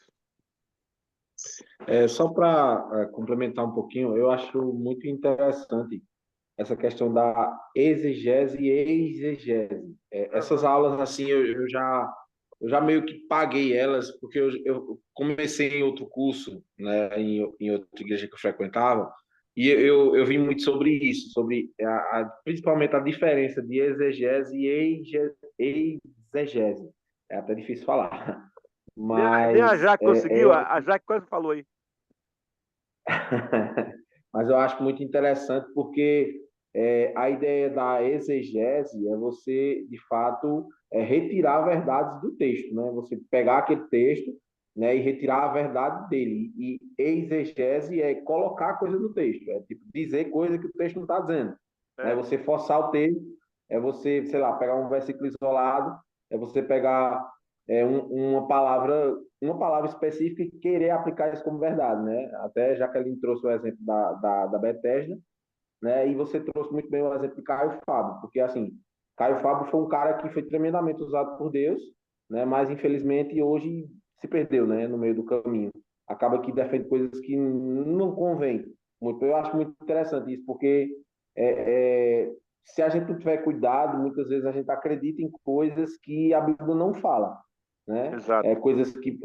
só para complementar um pouquinho, eu acho muito interessante essa questão da exegese e exegese. Essas aulas, assim, eu já meio que paguei elas, porque eu comecei em outro curso, né, em outra igreja que eu frequentava, e eu vi muito sobre isso, sobre principalmente a diferença de exegese e exegese. É até difícil falar, Nem a mas Jaque conseguiu, a Jaque quase falou aí. mas eu acho muito interessante porque a ideia da exegese é você, de fato, retirar verdades do texto, né? Você pegar aquele texto, né, e retirar a verdade dele. E exegese é colocar coisa no texto, é tipo dizer coisa que o texto não está dizendo. É você forçar o texto, é você, sei lá, pegar um versículo isolado, é você pegar uma palavra específica e querer aplicar isso como verdade, né? Até Jaqueline trouxe o exemplo da Bethesda, né? E você trouxe muito bem o exemplo de Caio Fábio, porque assim, Caio Fábio foi um cara que foi tremendamente usado por Deus, né? Mas infelizmente hoje se perdeu, né? No meio do caminho. Acaba que defende coisas que não convém muito. Eu acho muito interessante isso, porque se a gente não tiver cuidado, muitas vezes a gente acredita em coisas que a Bíblia não fala, né? Exato. Coisas que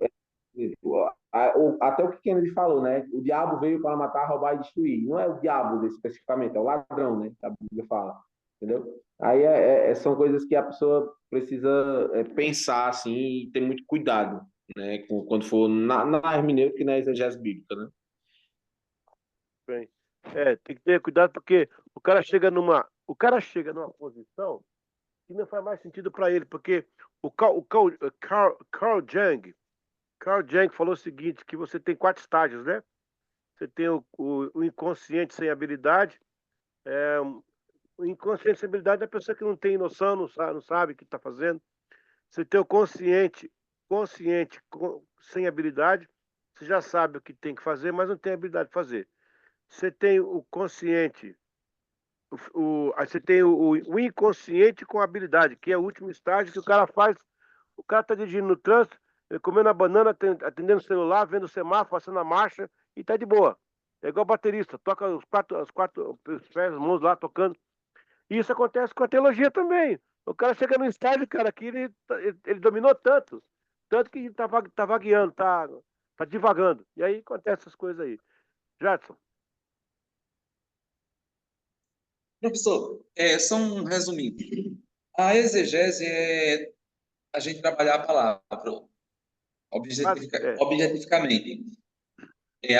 até o que Kennedy falou, né? O diabo veio para matar, roubar e destruir. Não é o diabo especificamente, é o ladrão, né? Que a Bíblia fala, entendeu? Aí são coisas que a pessoa precisa pensar assim e ter muito cuidado, né? Quando for na hermenêutica e na exegese bíblica, né? Bem. Tem que ter cuidado porque o cara chega numa posição que não faz mais sentido para ele, porque Carl Jung falou o seguinte, que você tem 4 estágios, né? Você tem o inconsciente sem habilidade, o inconsciente sem habilidade é a pessoa que não tem noção, não sabe o que está fazendo. Você tem o consciente sem habilidade, você já sabe o que tem que fazer, mas não tem habilidade de fazer. Você tem o consciente, aí você tem o inconsciente com habilidade, que é o último estágio que o cara faz. O cara está dirigindo no trânsito, comendo a banana, atendendo o celular, vendo o semáforo, passando a marcha e tá de boa. É igual baterista, toca os pés, as mãos lá tocando. E isso acontece com a teologia também. O cara chega num estágio, cara, que ele dominou tanto que tá vagueando, tá divagando. E aí acontece essas coisas aí. Jadson. Professor, só um resumindo. A exegese é a gente trabalhar a palavra objetificamente.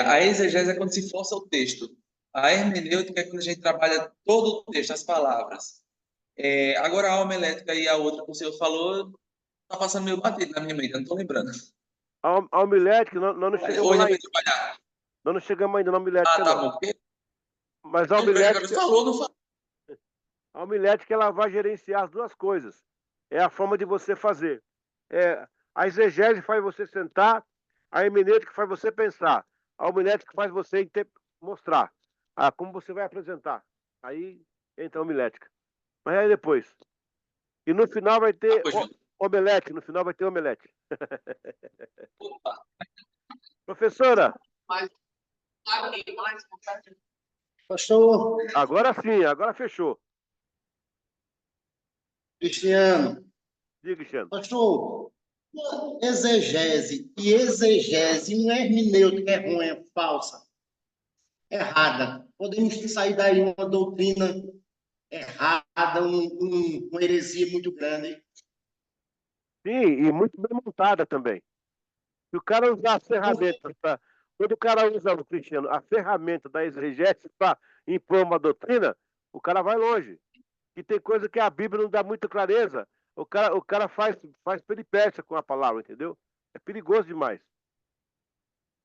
A exegese é quando se força o texto. A hermenêutica é quando a gente trabalha todo o texto, as palavras. Agora, a homilética e a outra que o senhor falou, Tá passando meio batido na minha mente, eu não tô lembrando. A homilética, nós não chegamos Hoje lá eu vou ainda. trabalhar. Nós não chegamos ainda na homilética, Ah, tá não. bom. Porque Mas a lembrei agora, homilética, falou, não falou. a homilética, ela vai gerenciar as duas coisas. É a forma de você fazer. A exegese faz você sentar, a hermenêutica faz você pensar, a homilética faz você mostrar como você vai apresentar. Aí entra a homilética. Mas aí depois. E no final vai Ah, ter pois, omelete, no final vai ter omelete. opa. Professora, Mas, aqui, mais. Pastor agora sim, agora fechou. Cristiano, Diga, Cristiano. pastor, exegese e exegese, uma hermenêutica errônea, falsa, errada. Podemos sair daí uma doutrina errada, uma heresia muito grande. Sim, e muito bem montada também. Se o cara usar as ferramentas para. Quando o cara usa, o Cristiano, a ferramenta da exegese para impor uma doutrina, o cara vai longe. E tem coisa que a Bíblia não dá muita clareza. O cara faz peripécia com a palavra, entendeu? É perigoso demais.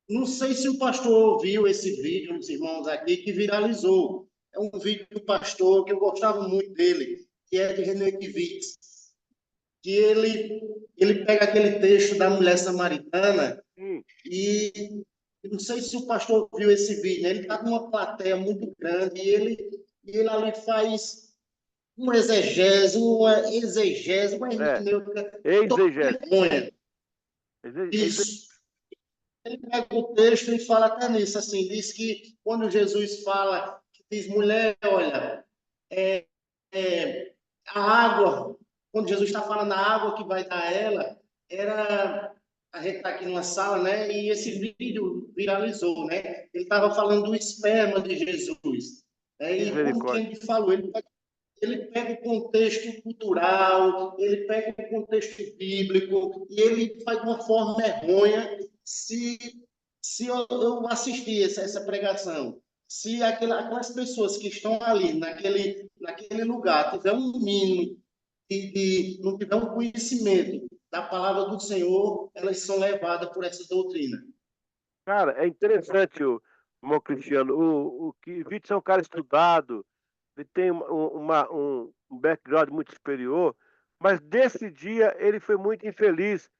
Não sei se o pastor viu esse vídeo, uns irmãos aqui, que viralizou. É um vídeo do pastor que eu gostava muito dele, que é de René Kivitz, que ele pega aquele texto da mulher samaritana Sim, e eu não sei se o pastor viu esse vídeo, né? Ele está com uma plateia muito grande e ele ali faz uma é. hermenêutica toda Exegese. vergonha. Isso. Ele pega o texto e fala até nisso, assim, diz que quando Jesus fala, diz, mulher, olha, a água, quando Jesus está falando a água que vai dar a ela, era, a gente está aqui numa sala, né, e esse vídeo viralizou, né, ele estava falando do esperma de Jesus, né, e como que Misericórdia. ele falou, ele pega o contexto cultural, ele pega o contexto bíblico e ele faz de uma forma errônea. Se eu assistir essa pregação, se aquelas pessoas que estão ali, naquele lugar, tiver um mínimo não tiver um conhecimento da palavra do Senhor, elas são levadas por essa doutrina. Cara, é interessante o irmão Cristiano. O Kivitz é um cara estudado, ele tem um background muito superior, mas desse dia ele foi muito infeliz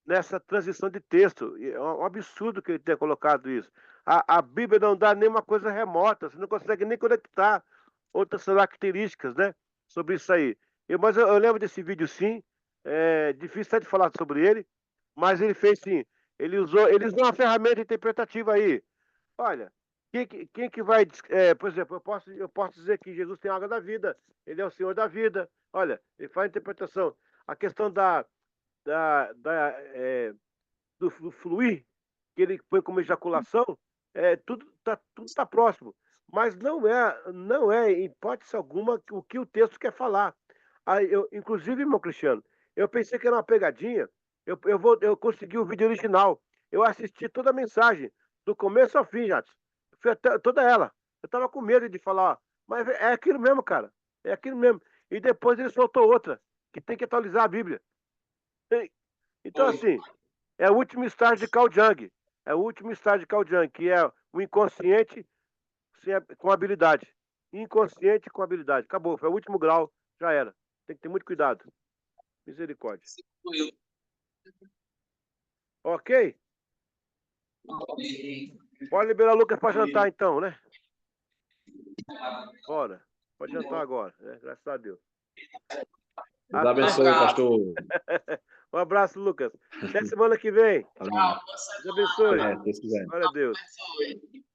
nessa transição de texto. E é um absurdo que ele tenha colocado isso. A Bíblia não dá nenhuma coisa remota, você não consegue nem conectar outras características, né, sobre isso aí. Mas eu lembro desse vídeo sim, é difícil até de falar sobre ele, mas ele fez sim. Ele usou uma ferramenta interpretativa aí. Olha, quem que vai, por exemplo, eu posso dizer que Jesus tem a água da vida, ele é o Senhor da vida. Olha, ele faz a interpretação. A questão da, da, é, do fluir, que ele põe como ejaculação, tudo tá próximo. Mas não é, em hipótese alguma, o que o texto quer falar. Aí inclusive, irmão Cristiano, eu pensei que era uma pegadinha. Eu consegui o vídeo original. Eu assisti toda a mensagem, do começo ao fim, Jadson. Foi toda ela. Eu estava com medo de falar, ó, mas é aquilo mesmo, cara. É aquilo mesmo. E depois ele soltou outra, que tem que atualizar a Bíblia. Então, Foi. assim, é o último estágio de Carl Jung. É o último estágio de Carl Jung, que é o inconsciente com habilidade. Inconsciente com habilidade. Acabou, foi o último grau, já era. Tem que ter muito cuidado. Misericórdia. Foi eu. Ok? Pode liberar o Lucas para jantar, então, né? Bora. Pode jantar agora, né? Graças a Deus. Deus abençoe, pastor. Um abraço, Lucas. Até semana que vem. Tchau, boa Deus abençoe. semana. Deus quiser. Glória a Deus. Abençoe.